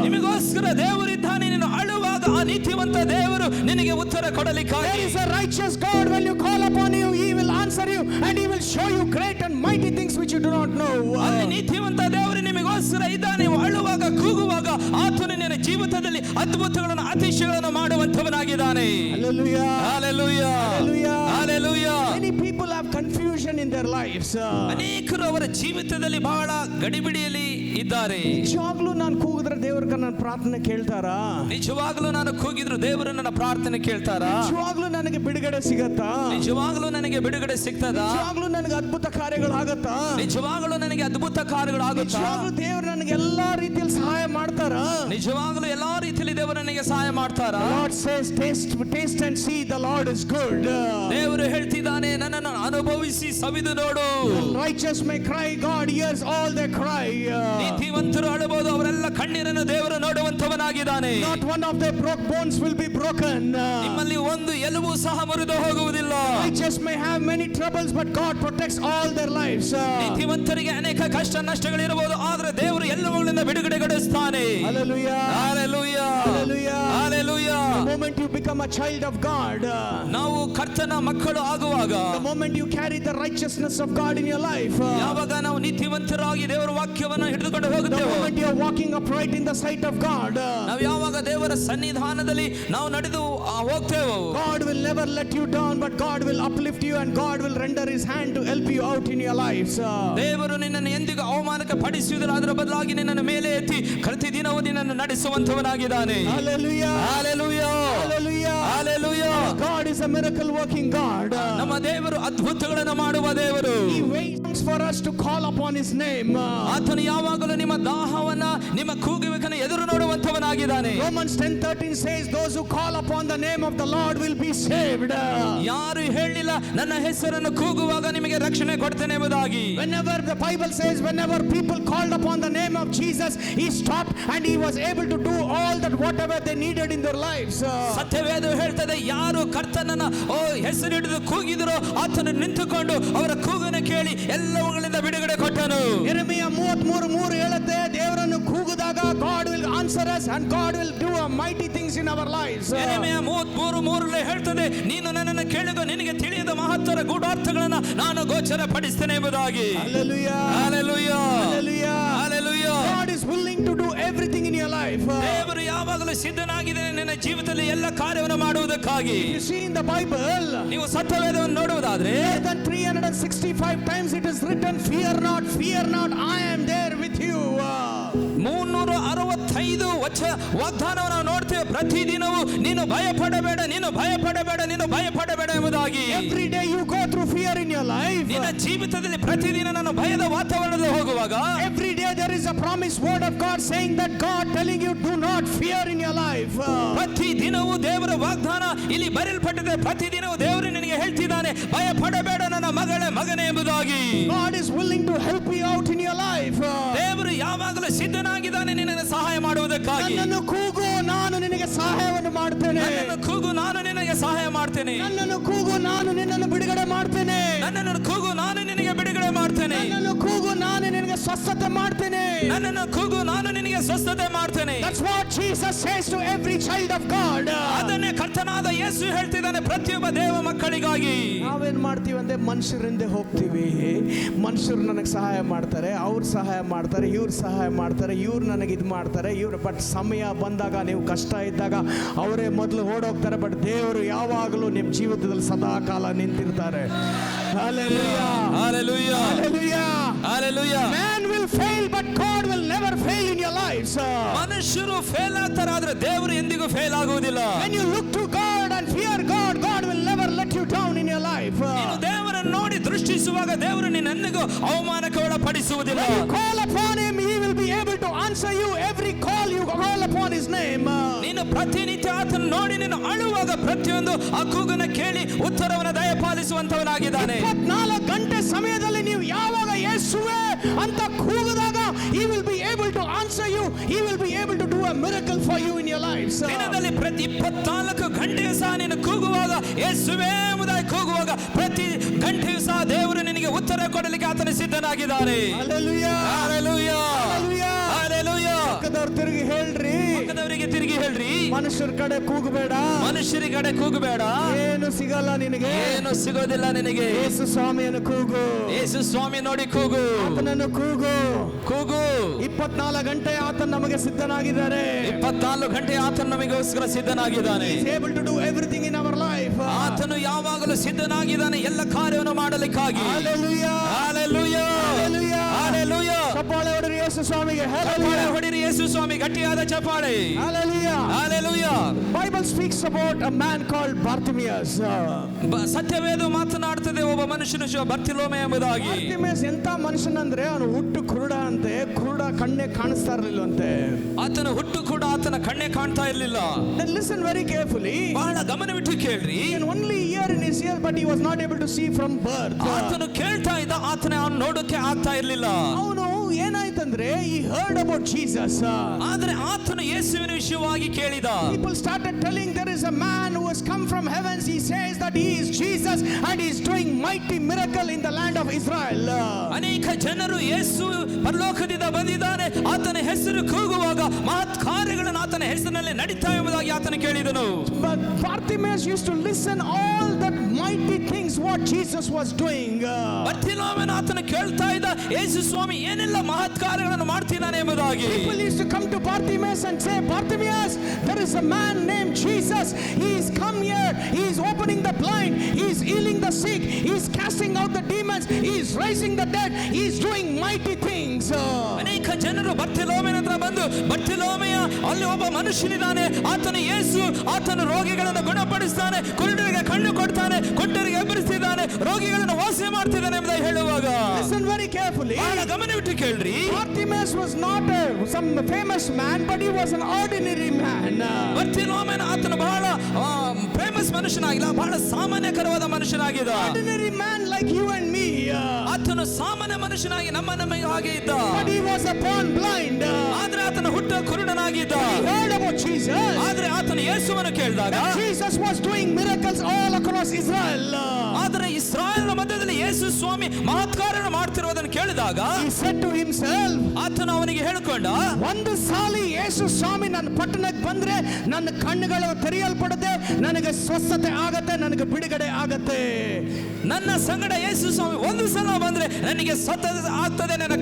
ನಿಮಗೋಸ್ಕರ ದೇವರು ಇದ್ದಾನೆ, ನೀನು ಅಳುವಾಗ ಆ ನೀತಿವಂತ ದೇವರು ನಿನಗೆ ಉತ್ತರ ಕೊಡಲಿಕ್ಕಾಗಿ. There is a righteous God, when you call upon him, he will answer you and he will show you great and mighty things which you do not know. ಅಲ್ಲಿ ನೀತಿವಂತ ದೇವರು ನಿಮಗೋಸ್ಕರ ಇದ್ದಾನೆ. ನೀವು ಅಳುವಾಗ ಕೂಗುವಾಗ ಆತನು ನಿನ್ನ ಜೀವಿತದಲ್ಲಿ ಅದ್ಭುತಗಳನ್ನು ಅತಿಶಯಗಳನ್ನು ಮಾಡುವಂತವನಾಗಿದ್ದಾನೆ. Hallelujah. Hallelujah. Hallelujah. Hallelujah. Many people have confusion in their lives. ಅನೇಕರು ಅವರ ಜೀವಿತದಲ್ಲಿ ಬಹಳ ಗಡಿಬಿಡಿಯಲ್ಲಿ ಇದ್ದಾರೆ. ನಿಜವಾಗ್ಲೂ ನಾನು ಕೂಗಿದ್ರೆ ದೇವರಿಗೆ ನನ್ನ ಪ್ರಾರ್ಥನೆ ಕೇಳ್ತಾರಾ? ನಿಜವಾಗ್ಲೂ ನಾನು ಕೂಗಿದ್ರು ದೇವರು ನನ್ನ ಪ್ರಾರ್ಥನೆ ಕೇಳ್ತಾರಾ? ನಿಜವಾಗ್ಲೂ ನನಗೆ ಬಿಡುಗಡೆ ಸಿಗತ್ತಾ? ನಿಜವಾಗ್ಲೂ ನನಗೆ ಬಿಡುಗಡೆ ಸಿಗ್ತದಾ? ನಿಜವಾಗ್ಲೂ ನನಗೆ ಅದ್ಭುತ ಕಾರ್ಯಗಳು ಆಗತ್ತಾ? ನಿಜವಾಗ್ಲೂ ನನಗೆ ಅದ್ಭುತ ಕಾರ್ಯಗಳು ಆಗುತ್ತಾ? ನಿಜವಾಗ್ಲೂ ದೇವರು ನನಗೆ ಎಲ್ಲಾ ರೀತಿಯಲ್ಲಿ ಸಹಾಯ ಮಾಡ್ತಾರಾ? ನಿಜವಾಗ್ಲೂ ಎಲ್ಲಾ ರೀತಿಯಲ್ಲಿ ದೇವರು ನನಗೆ ಸಹಾಯ ಮಾಡ್ತಾರಾ? Lord says, taste and see the Lord is good. ದೇವರು ಹೇಳ್ತಿದ್ದಾನೆ, ನನ್ನನ್ನು ಅನುಭವಿಸಿ ಸವಿದು ನೋಡು. Righteous may cry, God hears all their cry. ನೀತಿವಂತರು ಅಳಬಹುದು, ಅವರೆಲ್ಲ ಕಣ್ಣೀರನ್ನು ದೇವರು ನೋಡುವಂತವನಾಗಿದ್ದಾನೆ. Not one of their broke bones will be broken. ನಿಮ್ಮಲ್ಲಿ ಒಂದು ಎಲುಬು ಸಹ ಮುರಿದು ಹೋಗುವುದಿಲ್ಲ. Righteous may have many troubles, but God protects all their lives. ನೀತಿವಂತರಿಗೆ ಅನೇಕ ಕಷ್ಟ ನಷ್ಟಗಳಿರಬಹುದು, ಆದ್ರೆ ದೇವರು ಎಲ್ಲವುಗಳಿಂದ ಬಿಡುಗಡೆಗೊಳಿಸುತ್ತಾನೆ. Hallelujah. Hallelujah. Hallelujah. Hallelujah. The moment you become a child of God, ನಾವು ಕರ್ತನ ಮಕ್ಕಳು ಆಗುವಾಗ, the moment you carry the righteousness of God in your life, ಯಾವಾಗ ನಾವು ನೀತಿವಂತರಾಗಿ ದೇವರ ವಾಕ್ಯವನ್ನು ಹಿಡಿದುಕೊಂಡು the ಹೋಗುತ್ತೇವೆ, moment you are walking upright in the sight of God, ನಾವು ಯಾವಾಗ ದೇವರ ಸನ್ನಿಧಾನದಲ್ಲಿ ನಾವು ನಡೆದು ಹೋಗ್ತೇವೆ, God will never let you down, but God will uplift you and God will render his hand to help you out in your lives. ದೇವರು ನಿನ್ನನ್ನು ಎಂದಿಗೂ ಅವಮಾನಕ್ಕೆ ಪಡಿಸುವುದಿಲ್ಲ, ಅದರ ಬದಲಾಗಿ ನಿನ್ನನ್ನು ಮೇಲೆ ಎತ್ತಿ ಪ್ರತಿದಿನವೂ ನಿನ್ನನ್ನು ನಡೆಸುವಂತವನಾಗಿದ್ದಾನೆ. Hallelujah. Hallelujah. Hallelujah. Hallelujah. God is a miracle working God. ನಮ್ಮ ದೇವರು ಅದ್ಭುತಗಳನ್ನು ಮಾಡುವ ದೇವರು. He waits for us to call upon his name. ಆತನು ಯಾವಾಗಲೂ ನಿಮ್ಮ ದಾಹವನ್ನ, ನಿಮ್ಮ ಕೂಗುವಿಕೆಯನ್ನು ಎದುರು ನೋಡುವಂತವನಾಗಿದ್ದಾನೆ. Romans 10:13 says, those who call upon the name of the Lord will be saved. ಯಾರು ಹೇಳಿಲ್ಲ ನನ್ನ ಹೆಸರನ್ನು ಕೂಗುವಾಗ ನಿಮಗೆ ರಕ್ಷಣೆ ಕೊಡ್ತೇನೆ ಎಂಬುದಾಗಿ. Whenever the Bible says, whenever people called upon the name of Jesus, he stopped and he was able to do all that whatever they needed in their lives. ಸತ್ಯವೇದ ಹೇಳ್ತದೆ, ಯಾರು ಕರ್ತನನ್ನ ಹೆಸರು ಹಿಡಿದು ಕೂಗಿದರೋ ಆತನು ನಿಂತುಕೊಂಡು ಅವರ ಕೂಗನ್ನು ಕೇಳಿ ಎಲ್ಲವುಗಳಿಂದ ಬಿಡುಗಡೆ ಕೊಟ್ಟನು. ಯೆರೆಮೀಯ 33:3 ಹೇಳುತ್ತೆ, ದೇವರನ್ನು ಕೂಗಿದಾಗ God will answer us and God will do a mighty things in our lives. ಯೆರೆಮೀಯ 33:3 ಹೇಳ್ತದೆ, ನೀನು ನನ್ನನ್ನು ಕೇಳಿಗೋ, ನಿನಗೆ ತಿಳಿಯದ ಮಹತ್ತರ ಗೂಢಾರ್ಥಗಳನ್ನು ನಾನು ಗೋಚರ ಪಡಿಸ್ತೇನೆ ಎಂಬುದಾಗಿ. Hallelujah. Hallelujah. Hallelujah. Hallelujah. God is willing to do everything in your life. ದೇವರು ಯಾವಾಗಲೂ ಸಿದ್ಧನಾಗಿದ್ದಾನೆ ನಿನ್ನ ಜೀವಿತದಲ್ಲಿ ಎಲ್ಲ ಕಾರ್ಯವನ್ನು ಮಾಡುವುದಕ್ಕಾಗಿ. You see in the Bible, ನೀವು ಸತ್ಯವೇದವನ್ನು ನೋಡುವುದಾದ್ರೆ more than 365 times it is written, fear not, I am there with you. 365 ವಾಗ್ದಾನವನ್ನು ನಾವು ನೋಡ್ತೇವೆ. ಪ್ರತಿದಿನವೂ ನೀನು ಭಯಪಡಬೇಡ, ನೀನು ಭಯಪಡಬೇಡ, ನೀನು ಭಯಪಡಬೇಡ ಎಂಬುದಾಗಿ. Every day you go through fear in your life. ನಿನ್ನ ಜೀವಿತದಲ್ಲಿ ಪ್ರತಿದಿನ ನಾನು ಭಯದ ವಾತಾವರಣದಲ್ಲಿ ಹೋಗುವಾಗ, Every day there is a promise word of God saying that God telling you do not fear in your life. ಪ್ರತಿದಿನವೂ ದೇವರ ವಾಗ್ದಾನ ಇಲ್ಲಿ ಬರೆಯಲ್ಪಟ್ಟಿದೆ. ಪ್ರತಿದಿನವೂ ದೇವರು ನಿನಗೆ ಹೇಳ್ತಿದ್ದಾನೆ, ಭಯಪಡಬೇಡ ನನ್ನ ಮಗನೇ ಎಂಬುದಾಗಿ. God is willing to help you out in your life. ದೇವರು ಯಾವಾಗಲೂ ಸಿದ್ಧನಾಗಿದ್ದಾನೆ ನಿನ್ನನ್ನು ಸಹಾಯ ಮಾಡುವುದಕ್ಕಾಗಿ. ನನ್ನನ್ನು ಕೂಗು, ನಾನು ನಿನಗೆ ಸಹಾಯವನ್ನು ಮಾಡ್ತೇನೆ. ನನ್ನನ್ನು ಕೂಗು, ನಾನು ನಿನಗೆ ಸಹಾಯ ಮಾಡ್ತೇನೆ. ನನ್ನನ್ನು ಕೂಗು, ನಾನು ನಿನ್ನನ್ನು ಬಿಡುಗಡೆ ಮಾಡ್ತೇನೆ. ನನ್ನನ್ನು ಕೂಗು, ನಾನು ನಿನಗೆ ಬಿಡುಗಡೆ ಮಾಡ್ತೇನೆ. ನನ್ನನ್ನು ಕೂಗು, ನಾನು ನಿನಗೆ ಸ್ವಸ್ಥತೆ ಮಾಡ್ತೇನೆ. ನನ್ನನ್ನು ಕೂಗು, ನಾನು ನಿನಗೆ ಸ್ವಸ್ಥತೆ ಮಾಡ್ತೇನೆ. That's what Jesus says to every child of God. ಅದನ್ನೇ ಕರ್ತನಾದ ಯೇಸು ಹೇಳ್ತಿದ್ದಾನೆ ಪ್ರತಿಯೊಬ್ಬ ದೇವ ಮಕ್ಕಳಿಗಾಗಿ. ನಾವೇನ್ ಮಾಡ್ತೀವಿ ಅಂದ್ರೆ ಮನುಷ್ಯರಿಂದ ಹೋಗ್ತೀವಿ. ಮನುಷ್ಯರು ನನಗೆ ಸಹಾಯ ಮಾಡ್ತಾರೆ, ಅವ್ರು ಸಹಾಯ ಮಾಡ್ತಾರೆ, ಇವ್ರು ಸಹಾಯ ಮಾಡ್ತಾರೆ, ಇವ್ರು ನನಗೆ ಇದು ಮಾಡ್ತಾರೆ, ಇವ್ರು. ಬಟ್ ಸಮಯ ಬಂದಾಗ, ನೀವು ಕಷ್ಟ ಇದ್ದಾಗ ಅವರೇ ಮೊದಲು ಓಡೋಗ್ತಾರೆ. ಬಟ್ ದೇವರು ಯಾವಾಗಲೂ ನಿಮ್ಮ ಜೀವಿತದಲ್ಲಿ ಸದಾ ಕಾಲ ನಿಂತಿರ್ತಾರೆ. Hallelujah. Hallelujah. Hallelujah. Hallelujah. Man will fail, but God will never fail in your lives. ಮನುಷ್ಯರು ಫೇಲ್ ಆಗ್ತಾರೆ, ಆದ್ರೆ ದೇವರು ಎಂದಿಗೂ ಫೇಲ್ ಆಗುವುದಿಲ್ಲ. When you look to God and fear God, God will never let you down in your life. ನೀನು ದೇವರನ್ನು ನೋಡಿ ದೃಷ್ಟಿಸುವಾಗ ದೇವರು ನಿನ್ನನ್ನು ಅವಮಾನಕ್ಕೆ ಒಳಪಡಿಸುವುದಿಲ್ಲ. When you call upon him, he will be able to answer you every call you call upon his name. ನೀನು ಪ್ರತಿನಿತ್ಯ ಆತನ ನೋಡಿ ನೀನು ಅಳುವಾಗ ಪ್ರತಿಯೊಂದು ಆ ಕೂಗನ್ನು ಕೇಳಿ ಉತ್ತರವನ್ನು ದಯಪಾಲಿಸುವಂತವನಾಗಿದ್ದಾನೆ. 24 ಗಂಟೆ ಸಮಯದಲ್ಲಿ ನೀವು ಯಾವಾಗ ಯೇಸುವೆ ಅಂತ ಕೂಗಿದಾಗ answer you. He will be able to do a miracle for you in your lives. ದಿನದಲ್ಲಿ ಪ್ರತಿ 24 ಗಂಟೆಯೂ ಸಹ ನೀನು ಕೂಗುವಾಗ, ಯೇಸುವೇ ಎಂಬುದಾಗಿ ಕೂಗುವಾಗ, ಪ್ರತಿ ಗಂಟೆಯೂ ಸಹ ದೇವರು ನಿನಗೆ ಉತ್ತರ ಕೊಡಲಿಕ್ಕೆ ಆತನ ಸಿದ್ಧನಾಗಿದ್ದಾನೆ. Hallelujah. Hallelujah. Hallelujah. Hallelujah. ಪಕ್ಕದವ್ರು ತಿರುಗಿ ಹೇಳ್ರಿ, ಪಕ್ಕದವರಿಗೆ ತಿರುಗಿ ಹೇಳ್ರಿ, ಮನುಷ್ಯರ ಕಡೆ ಕೂಗಬೇಡ, ಮನುಷ್ಯರ ಕಡೆ ಕೂಗಬೇಡ, ಏನು ಸಿಗಲ್ಲ ನಿನಗೆ, ಏನು ಸಿಗೋದಿಲ್ಲ ನಿನಗೆ. ಯೇಸು ಸ್ವಾಮಿಯನ್ನು ಕೂಗು, ಯೇಸು ಸ್ವಾಮಿ ನೋಡಿ ಕೂಗು, ಆತನನ್ನು ಕೂಗು. ಕೂಗು. 24 ಗಂಟೆ ಆತನ ನಮಗೆ ಸಿದ್ಧನಾಗಿದ್ದಾರೆ. 24 ಗಂಟೆ ಆತನು ನಮಗೋಸ್ಕರ ಸಿದ್ಧನಾಗಿದ್ದಾನೆ. He is able to do everything in our life. ಆತನು ಯಾವಾಗಲೂ ಸಿದ್ಧನಾಗಿದ್ದಾನೆ ಎಲ್ಲ ಕಾರ್ಯವನ್ನು ಮಾಡಲಿಕ್ಕಾಗಿ. Hallelujah. Hallelujah. Hallelujah. Hallelujah. ಚಪ್ಪಾಳೆ ಹೊಡಿರಿ ಯೇಸು ಸ್ವಾಮಿಗೆ. ಚಪ್ಪಾಳೆ Hallelujah. ಹೊಡಿರಿ ಯೇಸು ಸ್ವಾಮಿ, ಗಟ್ಟಿಯಾದ ಚಪ್ಪಾಳೆ. Hallelujah. Hallelujah. Bible speaks about a man called Bartimaeus. ಸತ್ಯವೇದ ಮಾತನಾಡ್ತದೆ ಒಬ್ಬ ಮನುಷ್ಯನು ಬರ್ತಿಲೋಮೆ ಎಂಬುದಾಗಿ. Bartimaeus ಎಂತ ಮನುಷ್ಯನಂದ್ರೆ ಅವನು ಹುಟ್ಟು ಕುರುಡ ಅಂತೆ, ಕುರುಡ ಕಣ್ಣೆ ಕಾಣಿಸ್ತಾ ಇರಲಿಲ್ಲಂತೆ. ಆತನ ಹುಟ್ಟು ಕೂಡ ಆತನ ಕಣ್ಣೆ ಕಾಣ್ತಾ ಇರಲಿಲ್ಲ. Then listen very carefully. ಬಹಳ ಗಮನವಿಟ್ಟು ಕೇಳ್ರಿ. He can only hear in his ear, but he was not able to see from birth. ಆತನು ಕೇಳ್ತಾ ಇದ್ದ, ಆತನ ಅವನು ನೋಡೋಕೆ ಆಗ್ತಾ ಇರಲಿಲ್ಲ. ಅವನು ಏನಾಯ್ತಂದ್ರೆ he heard about Jesus. ಆದ್ರೆ ಆತನು ಯೇಸುವಿನ ವಿಷಯವಾಗಿ ಕೇಳಿದ. People started telling there is a man who has come from heavens. He says that he is Jesus and he is doing mighty miracle in the land of Israel. ಅನೇಕ ಜನರು ಯೇಸು ಪರಲೋಕದಿಂದ ಬಂದಿದ್ದಾನೆ, ಆತನ ಹೆಸರು ಕೂಗುವಾಗ ಮಹತ್ ಕಾರ್ಯಗಳನ್ನು ಆತನ ಹೆಸರಿನಲ್ಲಿ ನಡೀತಾ ಎಂಬುದಾಗಿ ಆತನು ಕೇಳಿದನು. But Bartimaeus used to listen all that mighty things what Jesus was doing. ಬರ್ತಿಲೋಮನ ಆತನು ಕೇಳ್ತಾ ಇದ್ದ, ಯೇಸು ಸ್ವಾಮಿ ಏನೆಲ್ಲ ಮಹತ್ ಕಾರ್ಯಗಳನ್ನು ಮಾಡ್ತಿದ್ದಾನೆ ಎಂಬುದಾಗಿ. People used to come to Bartimaeus and say, Bartimaeus, there is a man named Jesus. He is come here. He is opening the blind. He is healing the sick. He is casting out the demons. He is raising the dead. He is doing mighty things. ಅನೇಕ ಜನರು ಬರ್ತಿಲೋಮನ ಹತ್ರ ಬಂದು, ಬರ್ತಿಲೋಮೆಯ ಅಲ್ಲಿ ಒಬ್ಬ ಮನುಷ್ಯನಿದ್ದಾನೆ, ಆತನು ಯೇಸು, ಆತನು ರೋಗಿಗಳನ್ನು ಗುಣಪಡಿಸ್ತಾನೆ, ಕುರುಡರಿಗೆ ಕಣ್ಣು ಕೊಡ್ತಾನೆ, ಕುಂಟರಿಗೆ ಎಬ್ಬರಿಸ್ತಿದ್ದಾನೆ, ರೋಗಿಗಳನ್ನು ವಾಸ ಮಾಡ್ತಿದ್ದಾನೆ ಎಂಬುದಾಗಿ ಹೇಳುವಾಗ Listen very carefully. ಬಹಳ ಗಮನವಿಟ್ಟು ಕೇಳ್ರಿ. Bartimaeus was not some famous man, but he was an ordinary man. ಬರ್ತಿಲೋಮನ ಆತನು ಬಹಳ ಫೇಮಸ್ ಮನುಷ್ಯನಾಗಿಲ್ಲ, ಬಹಳ ಸಾಮಾನ್ಯಕರವಾದ ಮನುಷ್ಯನಾಗಿದ್ದ. Ordinary man like you and me. ಆತನು ಸಾಮಾನ್ಯ ಮನುಷ್ಯನಾಗಿ ನಮಗೆ ಹಾಗೆ ಇದ್ದ. But he was born blind. ಆದ್ರೆ ಆತನ ಹುಟ್ಟ ಕುರುಡನಾಗಿದ್ದ. He heard about Jesus. ಆದ್ರೆ ಆತನು ಯೇಸುವನ್ನು ಕೇಳಿದಾಗ Jesus was doing miracles all across Israel. ಆದರೆ ಇಸ್ರಾಯೇಲ್ ಮಧ್ಯದಲ್ಲಿ ಯೇಸು ಸ್ವಾಮಿ ಮಹತ್ಕಾರ್ಯವನ್ನು ಮಾಡ್ತಿರುವುದನ್ನು ಕೇಳಿದಾಗ He said to himself, ಆತನು ಅವನಿಗೆ ಹೇಳಿಕೊಂಡ, ಒಂದು ಸಾಲಿ ಯೇಸು ಸ್ವಾಮಿ ನನ್ನ ಪಟ್ಟಣಕ್ಕೆ ಬಂದ್ರೆ ನನ್ನ ಕಣ್ಣುಗಳು ತೆರೆಯಲ್ಪಡುತ್ತೆ, ನನಗೆ ಸ್ವಸ್ಥತೆ ಆಗತ್ತೆ, ನನಗೆ ಬಿಡುಗಡೆ ಆಗತ್ತೆ. ನನ್ನ ಸಂಗಡ ಯೇಸು ಸ್ವಾಮಿ ಒಂದು ಸಲ ಬಂದ್ರೆ ನನಗೆ ಸ್ವತಃ ಆಗ್ತದೆ, ನನ್ನ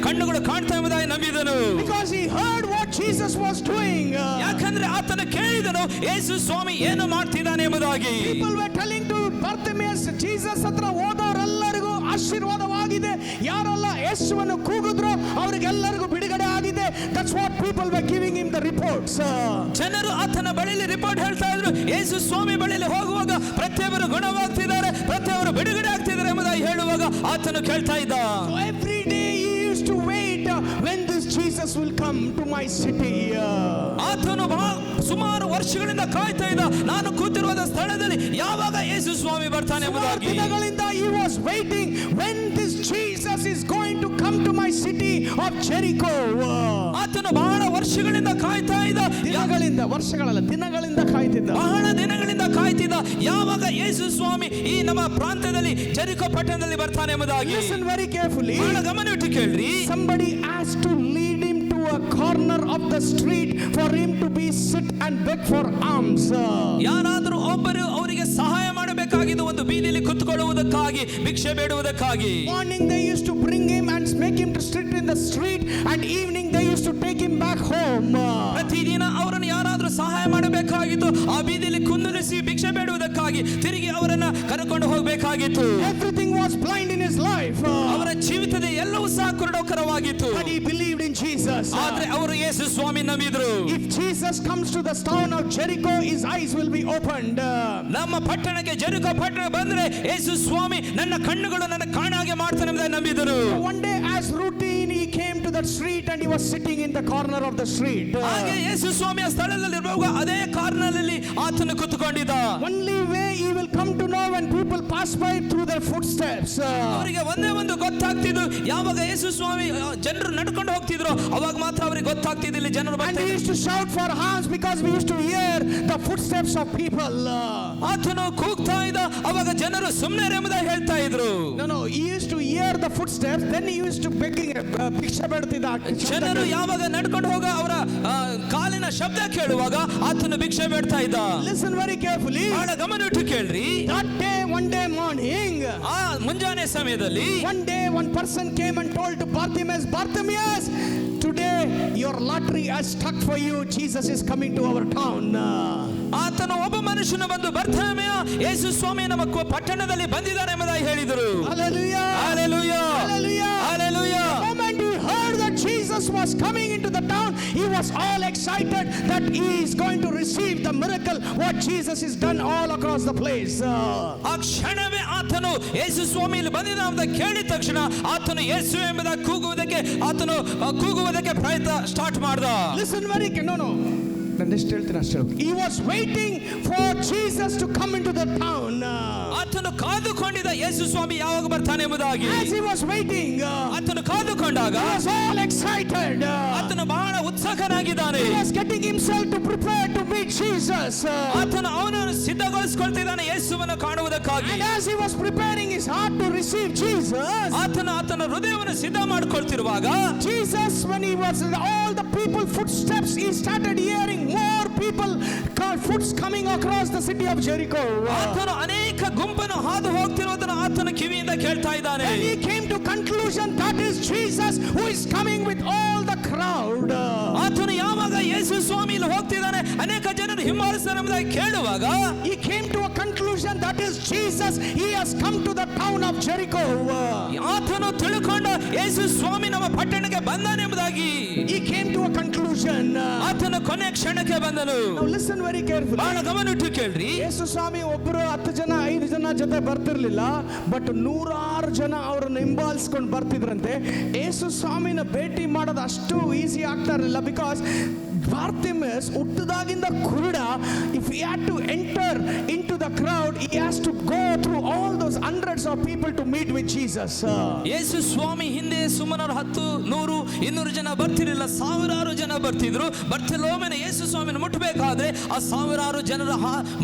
ಕಣ್ಣುಗಳು ಕಾಣ್ತಾ ಎಂಬುದಾಗಿ ನಂಬಿದನು. Because he heard what Jesus was doing. ಯಾಕಂದ್ರೆ ಆತನು ಕೇಳಿದನು ಯೇಸು ಸ್ವಾಮಿ ಏನು ಮಾಡ್ತಿದ್ದಾನೆ ಎಂಬುದಾಗಿ. People were telling to Bartimaeus, Jesus ಹತ್ರ ಹೋದವರೆಲ್ಲರಿಗೂ ಆಶೀರ್ವಾದವಾಗಿದೆ, ಯಾರೆಲ್ಲ ಯೇಸುವನ್ನು ಕೂಗಿದ್ರು ಅವರಿಗೆಲ್ಲರಿಗೂ ಬಿಡುಗಡೆ ಆಗಿದೆ. That's what people were giving him the reports. ಜನರು ಆತನ ಬಳಿಯಲ್ಲಿ ರಿಪೋರ್ಟ್ ಹೇಳ್ತಾ ಇದ್ರು, ಯೇಸು ಸ್ವಾಮಿ ಬಳಿಯಲ್ಲಿ ಹೋಗುವಾಗ ಪ್ರತಿಯೊಬ್ಬರು ಗುಣವಾಗ್ತಿದ್ದಾರೆ, ಪ್ರತಿಯೊಬ್ಬರು ಬಿಡುಗಡೆ ಆಗ್ತಿದ್ದಾರೆ ಎಂಬುದಾಗಿ ಹೇಳುವಾಗ ಆತನು ಕೇಳ್ತಾ ಇದ್ದ. So every day he used to wait when this Jesus will come to my city. ಆತನು ಸುಮಾರು ವರ್ಷಗಳಿಂದ ಕಾಯ್ತಾ ಇದ್ದ, ನಾನು ಕೂತಿರುವ ಸ್ಥಳದಲ್ಲಿ ಯಾವಾಗ ಯೇಸು ಸ್ವಾಮಿ ಬರ್ತಾನೆ ಎಂಬುದಾಗಿ. ದಿನಗಳಿಂದ he was waiting when this Jesus is going to come to my city of Jericho. ಆತನು ಬಹಳ ವರ್ಷಗಳಿಂದ ಕಾಯ್ತಾ ಇದ್ದ, ವರ್ಷಗಳಲ್ಲ ದಿನಗಳಿಂದ ಕಾಯ್ತಿದ್ದ, ಬಹಳ ದಿನಗಳಿಂದ ಕಾಯ್ತಿದ್ದ, ಯಾವಾಗ ಯೇಸು ಸ್ವಾಮಿ ಈ ನಮ್ಮ ಪ್ರಾಂತ್ಯದಲ್ಲಿ ಜೆರಿಕೋ ಪಟ್ಟಣದಲ್ಲಿ ಬರ್ತಾನೆ ಎಂಬುದಾಗಿ. Listen very carefully. ಬಹಳ ಗಮನವಿಟ್ಟು ಕೇಳ್ರಿ. Somebody has to lead him to a corner of the street for him to be sit and beg for alms. ಯಾರಾದರೂ ಒಬ್ಬರು ಅವರಿಗೆ ಸಹಾಯ ಮಾಡಬೇಕಾಗಿದ್ದು, ಒಂದು ಬೀದಿಯಲ್ಲಿ ಕುತ್ಕೊಳ್ಳುವುದಕ್ಕಾಗಿ, ಭಿಕ್ಷೆ ಬೇಡುವುದಕ್ಕಾಗಿ. Morning they used to bring him and make him to sit in the street, and evening they used to take him back home. ಪ್ರತಿದಿನ ಅವರನ್ನು ಯಾರಾದರೂ ಸಹಾಯ ಮಾಡಬೇಕಾಗಿತ್ತು, ಆ ಬೀದಿಯಲ್ಲಿ ಕುಂದಿರಿಸಿ ಭಿಕ್ಷೆ ಬೇಡುವುದಕ್ಕಾಗಿ ತಿರುಗಿ ಅವರನ್ನ ಕರೆಕೊಂಡು ಹೋಗಬೇಕಾಗಿತ್ತು. Everything was blind in his life. ಅವರ ಜೀವಿತದ ಎಲ್ಲವೂ ಸಹ ಕುರುಡಕರವಾಗಿತ್ತು. But he believed in Jesus. ಆದ್ರೆ ಅವರು ಯೇಸು ಸ್ವಾಮಿ ನಂಬಿದ್ರು. If Jesus comes to the town of Jericho, his eyes will be opened. ನಮ್ಮ ಪಟ್ಟಣಕ್ಕೆ ಜೆರಿಕೋ ಪಟ್ಟಣ ಬಂದ್ರೆ ಯೇಸು ಸ್ವಾಮಿ ನನ್ನ ಕಣ್ಣುಗಳು ನನ್ನ ಕಾಣಾಗೆ ಮಾಡ್ತಾನೆ ಎಂಬುದಾಗಿ ನಂಬಿದರು. One day as routine he came to that street and he was sitting in the corner of the street. ಹಾಗೆ ಯೇಸು ಸ್ವಾಮಿ ಆ ಸ್ಥಳದಲ್ಲಿ ಇರುವಾಗ ಅದೇ ಕಾರ್ನರ್ನಲ್ಲಿ ಆತನು ಕೂತ್ಕೊಂಡಿದ್ದ. Only way he will come to know when people pass pass by through their footsteps. ಅವರಿಗೆ ಒಂದೇ ಒಂದು ಗೊತ್ತಾಗ್ತಿದ್ದು, ಯಾವಾಗ ಯೇಸು ಸ್ವಾಮಿ ಜನರು ನಡ್ಕೊಂಡು ಹೋಗ್ತಿದ್ರು ಅವಾಗ ಮಾತ್ರ ಅವರಿಗೆ ಗೊತ್ತಾಗ್ತಿದ್ದು ಇಲ್ಲಿ ಜನರು And we used to shout for hands because we used to hear the footsteps of people. ಆತನು ಕೂಗ್ತಾ ಇದ್ದ, ಅವಾಗ ಜನರು ಸುಮ್ಮನೆ ಎಂಬುದಾಗಿ ಹೇಳ್ತಾ ಇದ್ರು. No, he used to hear the footsteps, then he used to begging ಭಿಕ್ಷೆ ಬೇಡ್ತಿದ್ದ. ಜನರು ಯಾವಾಗ ನಡ್ಕೊಂಡು ಹೋಗ ಅವರ ಕಾಲಿನ ಶಬ್ದ ಕೇಳುವಾಗ ಆತನು ಭಿಕ್ಷೆ ಬೇಡ್ತಾ ಇದ್ದ. Listen very carefully. ಬಹಳ ಗಮನವಿಟ್ಟು ಕೇಳ್ರಿ. That day, one day morning, ಆ ಮುಂಜಾನೆ ಸಮಯದಲ್ಲಿ one day one person came and told to Bartimaeus, Bartimaeus, today your lottery has stuck for you. Jesus is coming to our town. ಆತನು ಒಬ್ಬ ಮನುಷ್ಯನು ಬಂದು ಬರ್ತಾಮೆಯ ಯೇಸು ಸ್ವಾಮಿ ನಮ್ಮ ಪಟ್ಟಣದಲ್ಲಿ ಬಂದಿದ್ದಾರೆ ಎಂಬುದಾಗಿ ಹೇಳಿದರು. Hallelujah. Hallelujah. Hallelujah. Hallelujah. The moment he heard that Jesus was coming into the town, he was all excited that he is going to receive the miracle what Jesus has done all across the place. ಆ ಕ್ಷಣವೇ ಆತನು ಯೇಸು ಸ್ವಾಮಿ ಇಲ್ಲಿ ಬಂದಿದ್ದ ಅಂತ ಕೇಳಿದ ತಕ್ಷಣ ಆತನು ಯೇಸು ಎಂಬುದಾಗಿ ಕೂಗುವುದಕ್ಕೆ ಪ್ರಯತ್ನ ಸ್ಟಾರ್ಟ್ ಮಾಡ್ದ. Listen very carefully. No. He was waiting for Jesus to come into the town. ಆತನು ಕಾದುಕೊಂಡಿದ್ದ ಯೇಸು ಸ್ವಾಮಿ ಯಾವಾಗ ಬರ್ತಾನೆ ಎಂಬುದಾಗಿ. As he was waiting, ಆತನು ಕಾದುಕೊಂಡಾಗ he was all excited. ಆತನು ಬಹಳ ಉತ್ಸುಕನಾಗಿದ್ದಾನೆ. He was getting himself to prepare to meet Jesus. ಆತನು ಅವನನ್ನು ಸಿದ್ಧಗೊಳಿಸಿಕೊಳ್ತಿದ್ದಾನೆ ಯೇಸುವನ್ನು ಕಾಣುವುದಕ್ಕಾಗಿ. And as he was preparing his heart to receive Jesus, ಆತನ ಹೃದಯವನ್ನು ಸಿದ್ಧ ಮಾಡಿಕೊಳ್ತಿರುವಾಗ Jesus, when he was all the people footsteps, he started hearing more people footsteps coming across the city of Jericho. ಆತನು ಅನೇಕ ಗುಂಪನ್ನು ಹಾದು ಹೋಗ್ತಿರುವುದನ್ನು ಆತನ ಕಿವಿಯಿಂದ ಕೇಳ್ತಾ ಇದ್ದಾನೆ. And he came to conclusion that is Jesus who is coming with all the crowd. ಆತನು ಯಾವಾಗ ಯೇಸು ಸ್ವಾಮಿ ಇಲ್ಲಿ ಹೋಗ್ತಿದ್ದಾನೆ ಅನೇಕ ಜನರು ಹಿಂಬಾಲಿಸ್ತಾರೆ ಎಂಬುದಾಗಿ ಕೇಳುವಾಗ he came to a conclusion that is Jesus, he has come to the town of Jericho. ಆತನು ತಿಳ್ಕೊಂಡ ಯೇಸು ಸ್ವಾಮಿ ನಮ್ಮ ಪಟ್ಟಣಕ್ಕೆ ಬಂದಾನೆ ಎಂಬುದಾಗಿ he came to a conclusion. ಆತನು ಕೊನೆ ಕ್ಷಣಕ್ಕೆ ಬಂದನು. Now listen very carefully. ಬಹಳ ಗಮನವಿಟ್ಟು ಕೇಳ್ರಿ. ಯೇಸು ಸ್ವಾಮಿ ಒಬ್ಬರು 10 ಜನ 5 ಜನ ಜೊತೆ ಬರ್ತಿರ್ಲಿಲ್ಲ, ಬಟ್ 106 ಜನ ಅವರನ್ನು ಹಿಂಬಾಲಿಸ್ಕೊಂಡು ಬರ್ತಿದ್ರಂತೆ. ಯೇಸು ಸ್ವಾಮಿನ ಭೇಟಿ ಮಾಡೋದು ಅಷ್ಟು ಈಸಿ ಆಗ್ತಾ ಇರಲಿಲ್ಲ. ಬಿಕಾಸ್ Bartimaeus ಹುಟ್ಟಿದಾಗಿಂದ ಕುರುಡ, if he had to enter into the crowd, he has to go through all those hundreds of people to meet with Jesus. ಯೇಸು ಸ್ವಾಮಿ ಹಿಂದೆ ಸುಮಾರು 10, 100, 200 ಜನ ಬರ್ತಿರಲಿಲ್ಲ, ಸಾವಿರಾರು ಜನ ಬರ್ತಿದ್ರು. ಬರ್ತಲೋಮನ ಯೇಸು ಸ್ವಾಮಿನ ಮುಟ್ಟಬೇಕಾದ್ರೆ ಆ ಸಾವಿರಾರು ಜನರ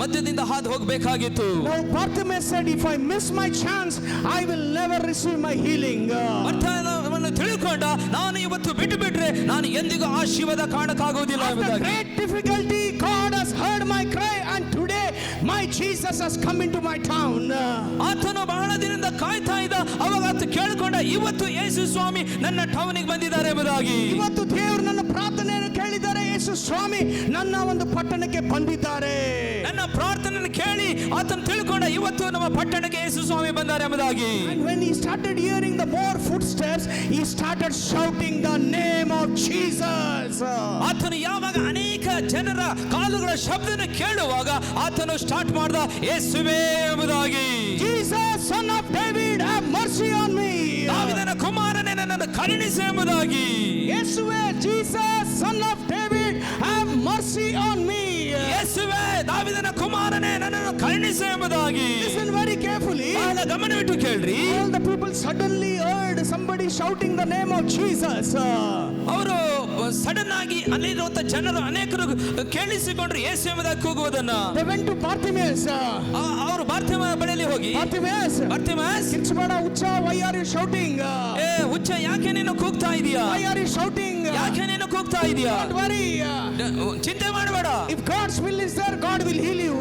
ಮಧ್ಯದಿಂದ ಹಾದು ಹೋಗಬೇಕಾಗಿತ್ತು. Now Bartimaeus said, if I miss my chance, I will never receive my healing. ಬರ್ತಲೋಮನ ತಿಳ್ಕೊಂಡ, ನಾನು ಇವತ್ತು ಬಿಟ್ಟರೆ ನಾನು ಎಂದಿಗೂ ಆಶೀರ್ವಾದ ಕಾಣಕ್ಕಾಗುವುದಿಲ್ಲ. After great difficulty, God has heard my cry, and today my Jesus has come into my town. ಆತನು ಬಹಳ ದಿನದಿಂದ ಕಾಯ್ತಾ ಇದ್ದ, ಅವಾಗ ಆತ ಕೇಳಿಕೊಂಡ, ಇವತ್ತು ಯೇಸು ಸ್ವಾಮಿ ನನ್ನ ಟೌನಿಗೆ ಬಂದಿದ್ದಾರೆ ಎಂಬುದಾಗಿ. ಇವತ್ತು ದೇವರು ನನ್ನ ಪ್ರಾರ್ಥನೆಯನ್ನು ಕೇಳಿದ್ದಾರೆ, ಯೇಸು ಸ್ವಾಮಿ ನನ್ನ ಒಂದು ಪಟ್ಟಣಕ್ಕೆ ಬಂದಿದ್ದಾರೆ. ನನ್ನ ಪ್ರಾರ್ಥನೆಯನ್ನು ಕೇಳಿ ಆತನು ತಿಳ್ಕೊಂಡ, ಇವತ್ತು ನಮ್ಮ ಪಟ್ಟಣಕ್ಕೆ ಯೇಸು ಸ್ವಾಮಿ ಬಂದ್ದಾರೆ ಎಂಬುದಾಗಿ. And when he started hearing the more footsteps, he started shouting the name of Jesus. ಆತನು ಯಾವಾಗ ಅನೇಕ ಜನರ ಕಾಲುಗಳ ಶಬ್ದನ ಕೇಳುವಾಗ ಆತನು ಸ್ಟಾರ್ಟ್ ಮಾಡ್ದ, ಯೇಸುವೇ ಎಂಬುದಾಗಿ. Jesus, son of David, have mercy on me. ದಾವೀದನ ಕುಮಾರನೇ ನನ್ನನ್ನು ಕರುಣಿಸು ಎಂಬುದಾಗಿ. ಯೇಸುವೇ, Jesus, son of David, have mercy on me. ಯೇಸುವೇ, ದಾವೀದನ ಕುಮಾರನೇ ನನ್ನನ್ನು ಕರುಣಿಸು ಎಂಬುದಾಗಿ. Listen very carefully. ಬಹಳ ಗಮನವಿಟ್ಟು ಕೇಳ್ರಿ. All the people suddenly heard somebody shouting the name of Jesus. ಅವರು ಸಡನ್ ಆಗಿ ಅಲ್ಲಿರುವಂತ ಜನರು ಅನೇಕರು ಕೇಳಿಸಿಕೊಂಡ್ರು ಯೇಸು ಎಂಬುದಾಗಿ ಕೂಗುವುದನ್ನ. They went to Bartimaeus. ಅವರು ಬಾರ್ತಿಮಾಯ ಬಳಿಯಲ್ಲಿ ಹೋಗಿ, Bartimaeus, ಕಿರ್ಚಬೇಡ, ಹುಚ್ಚ, why are you shouting? ಏ ಹುಚ್ಚ, ಯಾಕೆ ನೀನು ಕೂಗ್ತಾ ಇದೀಯಾ? Why are you shouting? ಯಾಕೆ ನೀನು ಕೂಗ್ತಾ ಇದೀಯಾ? Don't worry. ಚಿಂತೆ ಮಾಡಬೇಡ. If God's will is there, God will heal you.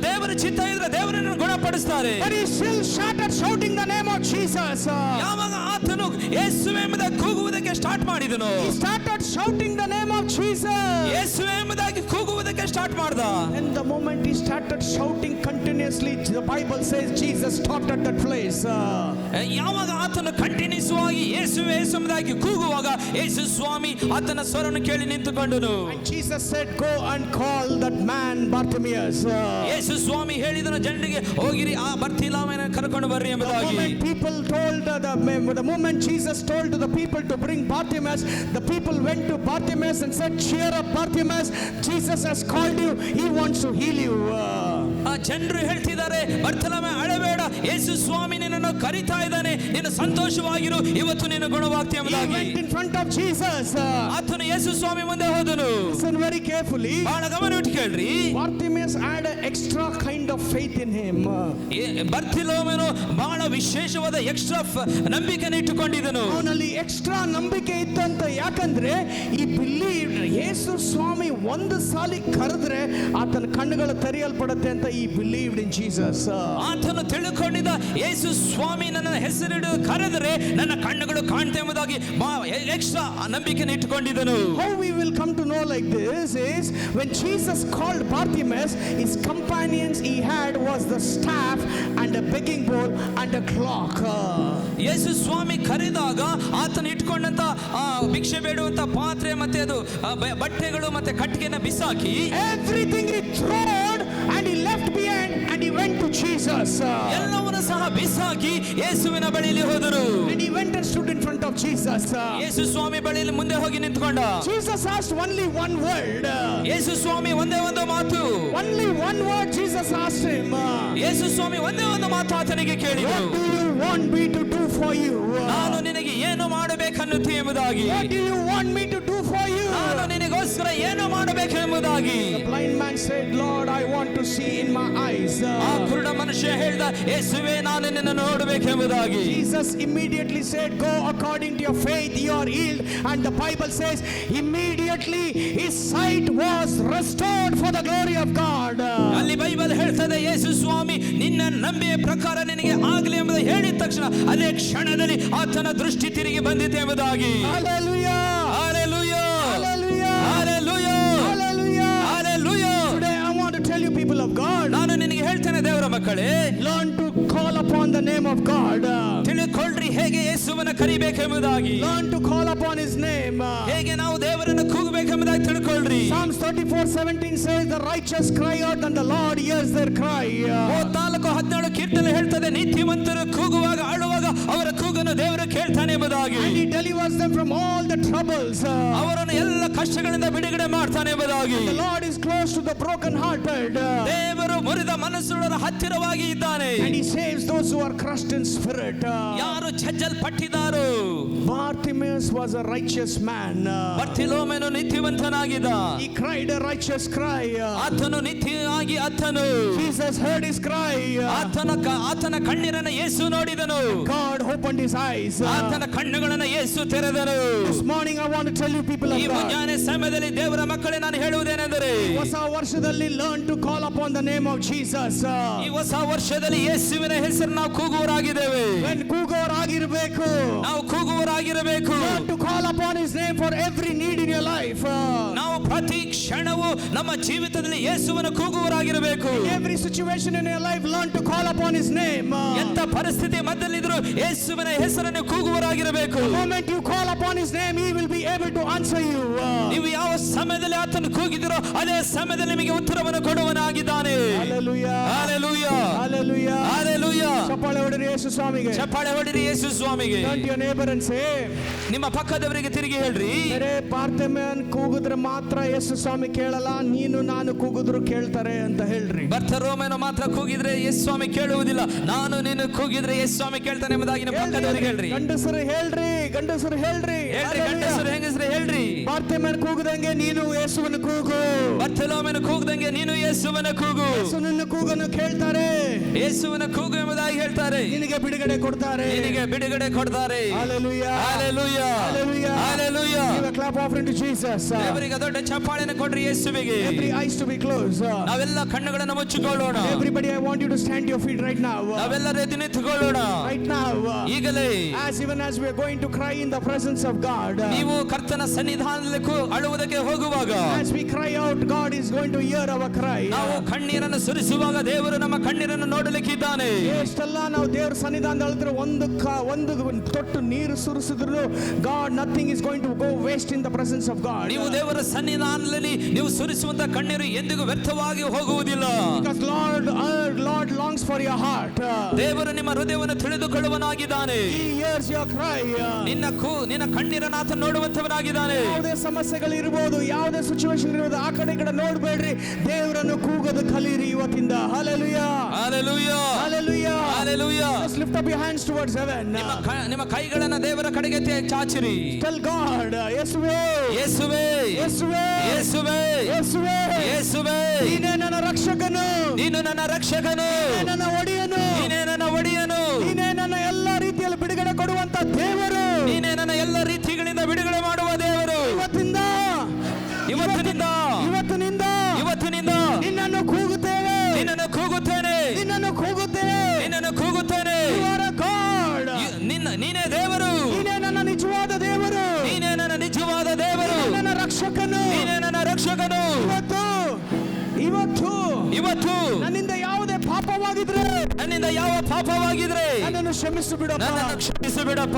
ದೇವರ ಚಿತ್ತ ಇದ್ರೆ ದೇವರನ್ನು ಗುಣಪಡಿಸ್ತಾರೆ. But he still started shouting the name of Jesus. ಯಾವಾಗ ಆತನು ಯೇಸುವೆ ಎಂಬುದಾಗಿ ಕೂಗುವುದಕ್ಕೆ ಸ್ಟಾರ್ಟ್ ಮಾಡಿದನು, He started shouting the name of Jesus. ಯೇಸುವೆ ಎಂಬುದಾಗಿ ಕೂಗುವುದಕ್ಕೆ ಸ್ಟಾರ್ಟ್ ಮಾಡ್ದ. And the moment he started shouting continuously, the Bible says Jesus stopped at that place. ಯಾವಾಗ ಆತನು ಕಂಟಿನ್ಯೂಸ್ ಆಗಿ ಯೇಸುವೆ ಎಂಬುದಾಗಿ ಕೂಗುವಾಗ ಯೇಸು ಸ್ವಾಮಿ ಆತನ ಸ್ವರವನ್ನು ಕೇಳಿ ನಿಂತುಕೊಂಡನು. And Jesus said, go and call that man Bartimaeus. ಯೇಸು ಸ್ವಾಮಿ ಹೇಳಿದನು ಜನರಿಗೆ, ಹೋಗಿರಿ ಆ ಬರ್ತಿಲಾಮನ ಕರ್ಕೊಂಡು ಬರ್ರಿ ಎಂಬುದಾಗಿ. The moment Jesus told to the people to bring Bartimaeus, the people went to Bartimaeus and said, cheer up Bartimaeus, Jesus has called you, he wants to heal you. ಆ ಜನರು ಹೇಳ್ತಿದ್ದಾರೆ, ಬರ್ತಲೋಮೆ ಅಳಬೇಡ, ಯೇಸು ಸ್ವಾಮಿ ನಿನ್ನನ್ನು ಕರೀತಾ ಇದ್ದಾನೆ. ನೀನು ಸಂತೋಷವಾಗಿರು, ಇವತ್ತು ನೀನು ಗುಣವಾಗ್ತಿ He ಎಂಬುದಾಗಿ. went in front of Jesus. ಆತನು ಯೇಸು ಸ್ವಾಮಿ ಮುಂದೆ ಹೋದನು. Listen very carefully. ಬಹಳ ಗಮನವಿಟ್ಟು ಕೇಳ್ರಿ. Bartimaeus had an extra kind of faith in him. ಬರ್ತಿಲೋಮನು ಬಹಳ ವಿಶೇಷವಾದ ಎಕ್ಸ್ಟ್ರಾ ನಂಬಿಕೆಯನ್ನು ಇಟ್ಟುಕೊಂಡಿದ್ದನು. ಅವನಲ್ಲಿ ಎಕ್ಸ್ಟ್ರಾ ನಂಬಿಕೆ ಇತ್ತಂತ. ಯಾಕಂದ್ರೆ ಈ ಬಿಲೀವ್ ಯೇಸು ಸ್ವಾಮಿ ಒಂದು ಸಾಲಿ ಕರೆದ್ರೆ ಆತನ ಕಣ್ಣುಗಳು ತೆರೆಯಲ್ಪಡುತ್ತೆ ಅಂತ ಈ ಬಿಲೀವ್ಡ್ ಇನ್ ಜೀಸಸ್. ಆತನು ತಿಳ್ಕೊಂಡಿದ್ದ ಯೇಸು ಸ್ವಾಮಿ ನನ್ನ ಹೆಸರಿಡು ಕರೆದರೆ ನನ್ನ ಕಣ್ಣುಗಳು ಕಾಣ್ತೆ ಎಂಬುದಾಗಿ ಎಕ್ಸ್ಟ್ರಾ ನಂಬಿಕೆಯನ್ನು ಇಟ್ಟುಕೊಂಡಿದ್ದನು. How we will come to know like this is when Jesus called Bartimaeus, his companions he had was the staff and a begging bowl and a clock. ಯೇಸು ಸ್ವಾಮಿ ಕರೆದಾಗ ಆತನು ಇಟ್ಕೊಂಡಂತ ಭಿಕ್ಷೆ ಬೇಡುವಂತ ಪಾತ್ರೆ ಮತ್ತೆ ಅದು ಬಟ್ಟೆಗಳು ಮತ್ತೆ ಕಟ್ಟಿಗೆನ ಬಿಸಾಕಿ Everything he thrown and he left behind and he went to Jesus. ಎಲ್ಲವನ್ನೂ ಸಹ ಬಿಸಾಕಿ ಯೇಸುವಿನ ಬಳಿಯಲ್ಲಿ ಹೋದರು. And he went and stood in front of Jesus. ಯೇಸು ಸ್ವಾಮಿ ಬಳಿಯಲ್ಲಿ ಮುಂದೆ ಹೋಗಿ ನಿಂತ್ಕೊಂಡ. Jesus asked only one word. ಯೇಸು ಸ್ವಾಮಿ ಒಂದೇ ಒಂದು ಮಾತು. Only one word Jesus asked him. ಯೇಸು ಸ್ವಾಮಿ ಒಂದೇ ಒಂದು ಮಾತು ಆತನಿಗೆ ಕೇಳಿದರು. What do you want me to do for you? ನಾನು ನಿನಗೆ ಏನು ಮಾಡಬೇಕನ್ನುತ್ತಿ ಎಂಬುದಾಗಿ. What do you want me to do for you? ನಾನು ನಿನಗೋಸ್ಕರ ಏನು ಮಾಡಬೇಕೆಂಬುದಾಗಿ. The blind man said, Lord, I want to see in my eyes. ಆ ಕುರುಡ ಮನುಷ್ಯ ಹೇಳಿದ, ಯೇಸುವೇ ನಾನು ನಿನ್ನನ್ನು ನೋಡಬೇಕೆಂಬುದಾಗಿ. Jesus immediately said, go according to your faith, you are healed. And the Bible says, immediately his sight was restored for the glory of God. ಅಲ್ಲಿ Bible ಹೇಳ್ತದೆ, ಯೇಸು ಸ್ವಾಮಿ ನಿನ್ನ ನಂಬಿಕೆಯ ಪ್ರಕಾರ ನಿನಗೆ ಆಗಲಿ ಎಂಬುದು ಹೇಳಿದ ತಕ್ಷಣ ಅದೇ ಕ್ಷಣದಲ್ಲಿ ಆತನ ದೃಷ್ಟಿ ತಿರುಗಿ ಬಂದಿದೆ ಎಂಬುದಾಗಿ. Hallelujah! Hallelujah! Hallelujah! Hallelujah! Hallelujah! Hallelujah! Today I want to tell you, people of God, ನಾನು ನಿನಗೆ ಹೇಳ್ತೇನೆ ದೇವರ ಮಕ್ಕಳೇ, learn to call upon the name of God. ತಿಳಿದುಕೊಳ್ಳ್ರಿ ಹೇಗೆ ಯೇಸುವನ್ನು ಕರಿಬೇಕೆಂಬುದಾಗಿ. Learn to call upon his name. ಹೇಗೆ ನಾವು ದೇವರನ್ನು ಕೂಗಬೇಕೆಂಬುದಾಗಿ ತಿಳ್ಕೊಳ್ಳ್ರಿ. Psalms 34:17 says, the righteous cry out and the Lord hears their cry. 34:17 ಕೀರ್ತನೆ ಹೇಳ್ತದೆ, ನೀತಿವಂತರು ಕೂಗುವಾಗ ಅಳುವಾಗ ಅವರ ಕೂಗನ್ನು ದೇವರು ಕೇಳ್ತಾನೆ ಎಂಬುದಾಗಿ. And he delivers them from all the troubles. ಅವರನ್ನು ಎಲ್ಲ ಕಷ್ಟಗಳಿಂದ ಬಿಡುಗಡೆ ಮಾಡ್ತಾನೆ ಎಂಬುದಾಗಿ. The Lord is close to the broken hearted. ದೇವರು ಮುರಿದ ಮನಸ್ಸುಗಳ ಹತ್ತಿರವಾಗಿ ಇದ್ದಾನೆ. And he saves those who are crushed in spirit. ಯಾರು ಜಜ್ಜಲ್ಪಟ್ಟಿದ್ದಾರೋ. Bartimaeus was a righteous man. ಬರ್ತಿಲೋಮನು ನೀತಿವಂತನಾಗಿದ್ದ. He cried a righteous cry. ಆತನು ನೀತಿಯಾಗಿ ಆತನು. Jesus heard his cry. ಆತನ ಕಣ್ಣೀರನ್ನು ಯೇಸು ನೋಡಿದನು. God opened his eyes. ಆತನ ಕಣ್ಣುಗಳನ್ನು ಯೇಸು ತೆರೆದನು. This morning I want to tell you, people of ಈ God, ಮುಂಜಾನೆ ಸಮಯದಲ್ಲಿ ದೇವರ ಮಕ್ಕಳೇ ನಾನು ಹೇಳುವುದೇನೆಂದರೆ, ಹೊಸ ವರ್ಷದಲ್ಲಿ learn to call upon the name of Jesus. ಈ ಹೊಸ ವರ್ಷದಲ್ಲಿ ಯೇಸುವಿನ ಹೆಸರು ನಾವು ಕೂಗುವರಾಗಿದ್ದೇವೆ. When ಕೂಗುವರಾಗಿರಬೇಕು, ನಾವು ಕೂಗುವರಾಗಿರಬೇಕು. learn to call upon his name for every need in your life. ನಾವು ಪ್ರತಿ ಕ್ಷಣವೂ ನಮ್ಮ ಜೀವಿತದಲ್ಲಿ ಯೇಸುವನ್ನು ಕೂಗುವರಾಗಿರಬೇಕು. Every situation in your life, learn to call upon his name. ಎಂತ ಪರಿಸ್ಥಿತಿ ಮಧ್ಯದಲ್ಲಿದ್ದರೂ ಯೇಸುವಿನ ಹೆಸರನ್ನು ಕೂಗುವರಾಗಿರಬೇಕು. The moment you call upon his name, he will be able to answer you. ನೀವು ಯಾವ ಸಮಯದಲ್ಲಿ ಆತನು ಕೂಗಿದಿರೋ ಅದೇ ಸಮಯದಲ್ಲಿ ನಿಮಗೆ ಉತ್ತರವನ್ನು ಕೊಡುವನಾಗಿದ್ದಾನೆ. Hallelujah! Hallelujah! Hallelujah! Hallelujah! ಚಪ್ಪಾಳೆ ಹೊಡೆಯಿರಿ ಯೇಸು ಸ್ವಾಮಿಗೆ. ಚಪ್ಪಾಳೆ ಹೊಡಿರಿ ಯೇಸು ಸ್ವಾಮಿಗೆ. Turn to your neighbor and say, ನಿಮ್ಮ ಪಕ್ಕದವರಿಗೆ ತಿರುಗಿ ಹೇಳ್ರಿ, ಬೇರೆ ಬಾರ್ತಿಮೇಯನ್ ಕೂಗಿದ್ರೆ ಮಾತ್ರ ಯೇಸು ಸ್ವಾಮಿ ಕೇಳಲ್ಲ, ನೀನು ನಾನು ಕೂಗಿದ್ರು ಕೇಳ್ತಾರೆ ಅಂತ ಹೇಳ್ರಿ. ಬರ್ತಿಲೋಮನು ಮಾತ್ರ ಕೂಗಿದ್ರೆ ಯೇಸು ಸ್ವಾಮಿ ಕೇಳುವುದಿಲ್ಲ, ನಾನು ನೀನು ಕೂಗಿದ್ರೆ ಯೇಸು ಸ್ವಾಮಿ ಕೇಳ್ತಾನೆ ಎಂಬುದಾಗಿ ನಿಮ್ಮ ಪಕ್ಕದವರಿಗೆ ಹೇಳ್ರಿ. ಗಂಡಸರು ಹೇಳ್ರಿ, ಗಂಡಸರು ಹೇಳ್ರಿ, ಹೇಳ್ರಿ, ಗಂಡಸರು ಹೆಂಗಸರು ಹೇಳ್ರಿ. ಬಾರ್ತಿಮೇಯನ್ ಕೂಗದಂಗೆ ನೀನು ಯೇಸುವನ್ನು ಕೂಗು. ಬರ್ತಿಲೋಮನು ಕೂಗದಂಗೆ ನೀನು ಯೇಸುವನ್ನು ಕೂಗು. ಯೇಸುವಿನ ಕೂಗನ್ನು ಕೇಳ್ತಾರೆ, ಯೇಸುವಿನ ಕೂಗು ಎಂಬುದಾಗಿ ಹೇಳ್ತಾರೆ, ನಿನಗೆ ಬಿಡುಗಡೆ ಕೊಡ್ತಾರೆ. ನಿನಗೆ ಬಿಡುಗಡೆ ಕೊಡ್ತಾರೆ. Hallelujah! Hallelujah! Hallelujah! Hallelujah! Give a clap offering to Jesus. ದೇವರಿಗೆ ದೊಡ್ಡ ಚಪ್ಪಾಳೆಯನ್ನು ಕೊಡ್ರಿ ಯೇಸುವಿಗೆ. Every eyes to be closed. ನಾವೆಲ್ಲ ಕಣ್ಣುಗಳನ್ನು ಮುಚ್ಚಿಕೊಳ್ಳೋಣ. Everybody, I want you to stand your feet right now. ನಾವೆಲ್ಲರೂ ಎದ್ದು ನಿಂತುಕೊಳ್ಳೋಣ Right now. ಈಗಲೇ. Even as we are going to cry in the presence of God. ನೀವು ಕರ್ತನ ಸನ್ನಿಧಾನದಲ್ಲಿ ಅಳುವುದಕ್ಕೆ ಹೋಗುವಾಗ, As we cry out, God is going to hear our cry. ನಾವು ಕಣ್ಣೀರನ್ನು ಸುರಿಸುವಾಗ ದೇವರು ನಮ್ಮ ಕಣ್ಣೀರನ್ನು ನೋಡಲಿಕ್ಕಿದ್ದಾನೆ. ಎಷ್ಟೆಲ್ಲ ನಾವು ದೇವರ ಸನ್ನಿಧಾನದಲ್ಲಿ ಅಳ್ದ್ರೆ ಒಂದು ತೊಟ್ಟು ನೀರು ಸುರಿಸಿದ್ರು God, nothing is going to go waste in the presence of God. ನೀವು ದೇವರ ಸನ್ನಿಧಾನದಲ್ಲಿ ನೀವು ಸುರಿಸುವಂತ ಕಣ್ಣೀರು ಎಂದಿಗೂ ವ್ಯರ್ಥವಾಗಿ ಹೋಗುವುದಿಲ್ಲ. Because Lord longs for your heart. ದೇವರು ನಿಮ್ಮ ಹೃದಯವನ್ನು ತಿಳಿದುಕೊಳ್ಳುವನಾಗಿದ್ದಾನೆ. He hears your cry. ನಿನ್ನ ಕಣ್ಣೀರನ್ನು ಆತ ನೋಡುವಂತವನಾಗಿದ್ದಾನೆ. ಯಾವುದೇ ಸಮಸ್ಯೆಗಳು ಇರಬಹುದು, ಯಾವುದೇ ಸಿಚುವೇಶನ್ ಇರಬಹುದು, ಆ ಕಡೆ ಈ ಕಡೆ ನೋಡಬೇಡ್ರಿ, ದೇವರನ್ನು ಕೂಗೋದು ಕಲೀರಿ ಇವತ್ತಿಂದ. Hallelujah! Hallelujah! Hallelujah! Hallelujah. Just lift up your hands towards heaven. ನಿಮ್ಮ ಕೈಗಳನ್ನು ದೇವರ ಕಡೆಗೆ ಚಾಚಿರಿ. Tell God, ಯೇಸುವೇ, ಯೇಸುವೇ, ಯೇಸುವೇ, ಯೇಸುವೇ, ಯೇಸುವೇ, ಯೇಸುವೇ, ನೀನೇ ನನ್ನ ರಕ್ಷಕನು, ನೀನು ನನ್ನ ರಕ್ಷಕನು, ನೀನೇ ನನ್ನ ಒಡೆಯನು, ನೀನೇ ನನ್ನ ಒಡೆಯನು, ನೀನೇ ನನ್ನ ಎಲ್ಲಾ ರೀತಿಯಲ್ಲಿ ಬಿಡುಗಡೆ ಕೊಡುವಂತ ದೇವರು, ನೀನೇ ನನ್ನ ಎಲ್ಲ ರೀತಿಗಳಿಂದ ಬಿಡುಗಡೆ ಮಾಡುವ ದೇವರು. ಇವತ್ತಿನಿಂದ ಇವತ್ತಿನಿಂದ ನಿನ್ನನ್ನು ಕೂಗುತ್ತೇವೆ, ನಿನ್ನನ್ನು ಕೂಗುತ್ತೇನೆ, ನಿನ್ನನ್ನು ಕೂಗುತ್ತೇವೆ, ನಿನ್ನನ್ನು ಕೂಗುತ್ತೇನೆ. You are a God. ನೀನೇ ದೇವರು, ನೀನೇ ನನ್ನ ನಿಜವಾದ ದೇವರು, ನೀನೇ ನನ್ನ ನಿಜವಾದ ದೇವರು, ನನ್ನ ರಕ್ಷಕನು, ನೀನೇ ನನ್ನ ರಕ್ಷಕನು. ಇವತ್ತು ನನ್ನಿಂದ ಯಾವುದೇ ಪಾಪವಾಗಿದ್ರೆ, ನನ್ನಿಂದ ಯಾವ ಪಾಪವಾಗಿದ್ರೆ ನನ್ನನ್ನು ಕ್ಷಮಿಸು ಬಿಡಪ್ಪ, ನನ್ನನ್ನು ಕ್ಷಮಿಸು ಬಿಡಪ್ಪ.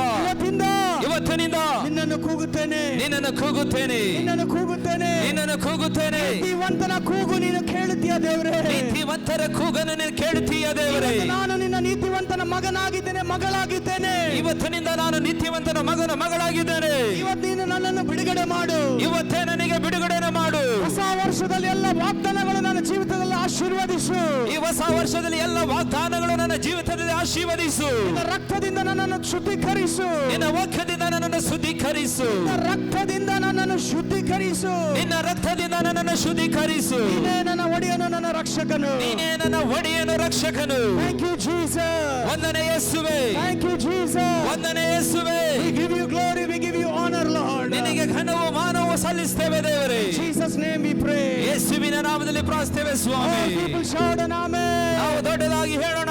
ಇವತ್ತಿನಿಂದ ನಿನ್ನನ್ನು ಕೂಗುತ್ತೇನೆ, ನಿನ್ನನ್ನು ಕೂಗುತ್ತೇನೆ, ನಿನ್ನನ್ನು ಕೂಗುತ್ತೇನೆ, ನಿನ್ನನ್ನು ಕೂಗುತ್ತೇನೆ. ನೀತಿವಂತನ ಕೂಗು ನೀನು ಕೇಳುತ್ತೀಯ ದೇವರೇ, ನೀತಿವಂತರ ಕೂಗನ್ನು ನೀನು ಕೇಳುತ್ತೀಯ ದೇವರೇ. ನಾನು ನಿನ್ನ ನೀತಿವಂತನ ಮಗನಾಗಿದ್ದೇನೆ, ಮಗಳಾಗಿದ್ದೇನೆ. ಇವತ್ತಿನಿಂದ ನಾನು ನೀತಿವಂತನ ಮಗಳಾಗಿದ್ದೇನೆ. ಇವತ್ತು ನೀನು ನನ್ನನ್ನು ಬಿಡುಗಡೆ ಮಾಡು, ಇವತ್ತೇ ನನಗೆ ಬಿಡುಗಡೆನ ಮಾಡು. ಹೊಸ ವರ್ಷದಲ್ಲಿ ಎಲ್ಲ ವಾಗ್ದಾನಗಳು ನನ್ನ ಜೀವಿತದಲ್ಲಿ ಆಶೀರ್ವದಿಸು. ಈ ಹೊಸ ವರ್ಷದಲ್ಲಿ ಎಲ್ಲ ವಾಗ್ದಾನಗಳು ನನ್ನ ಜೀವಿತದಲ್ಲಿ ಆಶೀರ್ವದಿಸು. ನಿನ್ನ ರಕ್ತದಿಂದ ನನ್ನನ್ನು ಶುದ್ಧೀಕರಿಸು, ನಿನ್ನ ವಾಕ್ಯದಿಂದ ನನ್ನನ್ನು ಶುದ್ಧೀಕರಿಸು, ನಿನ್ನ ರಕ್ತದಿಂದ ನನ್ನನ್ನು ಶುದ್ಧೀಕರಿಸು, ನಿನ್ನ ರಕ್ತದಿಂದ ನನ್ನನ್ನು ಶುದ್ಧೀಕರಿಸು. ನೀನೇ ನನ್ನ ಒಡೆಯನು, ನನ್ನ ರಕ್ಷಕನು, ನೀನೇ ನನ್ನ ಒಡೆಯನು, ರಕ್ಷಕನು. Thank you Jesus. ವಂದನೆ ಯೇಸುವೇ, Thank you Jesus. ವಂದನೆ ಯೇಸುವೇ. We give you glory, we give you honor, Lord. ನಿನಗೆ ಘನವು ಮಾನವು ಸಲ್ಲಿಸ್ತೇವೆ ದೇವರೇ. In Jesus name we pray. ಯೇಸುವಿನ ನಾಮದಲ್ಲಿ ಪ್ರಾರ್ಥಿಸ್ತೇವೆ All Swami. people shout an amen. ನಾವು ದೊಡ್ಡದಾಗಿ ಹೇಳೋಣ.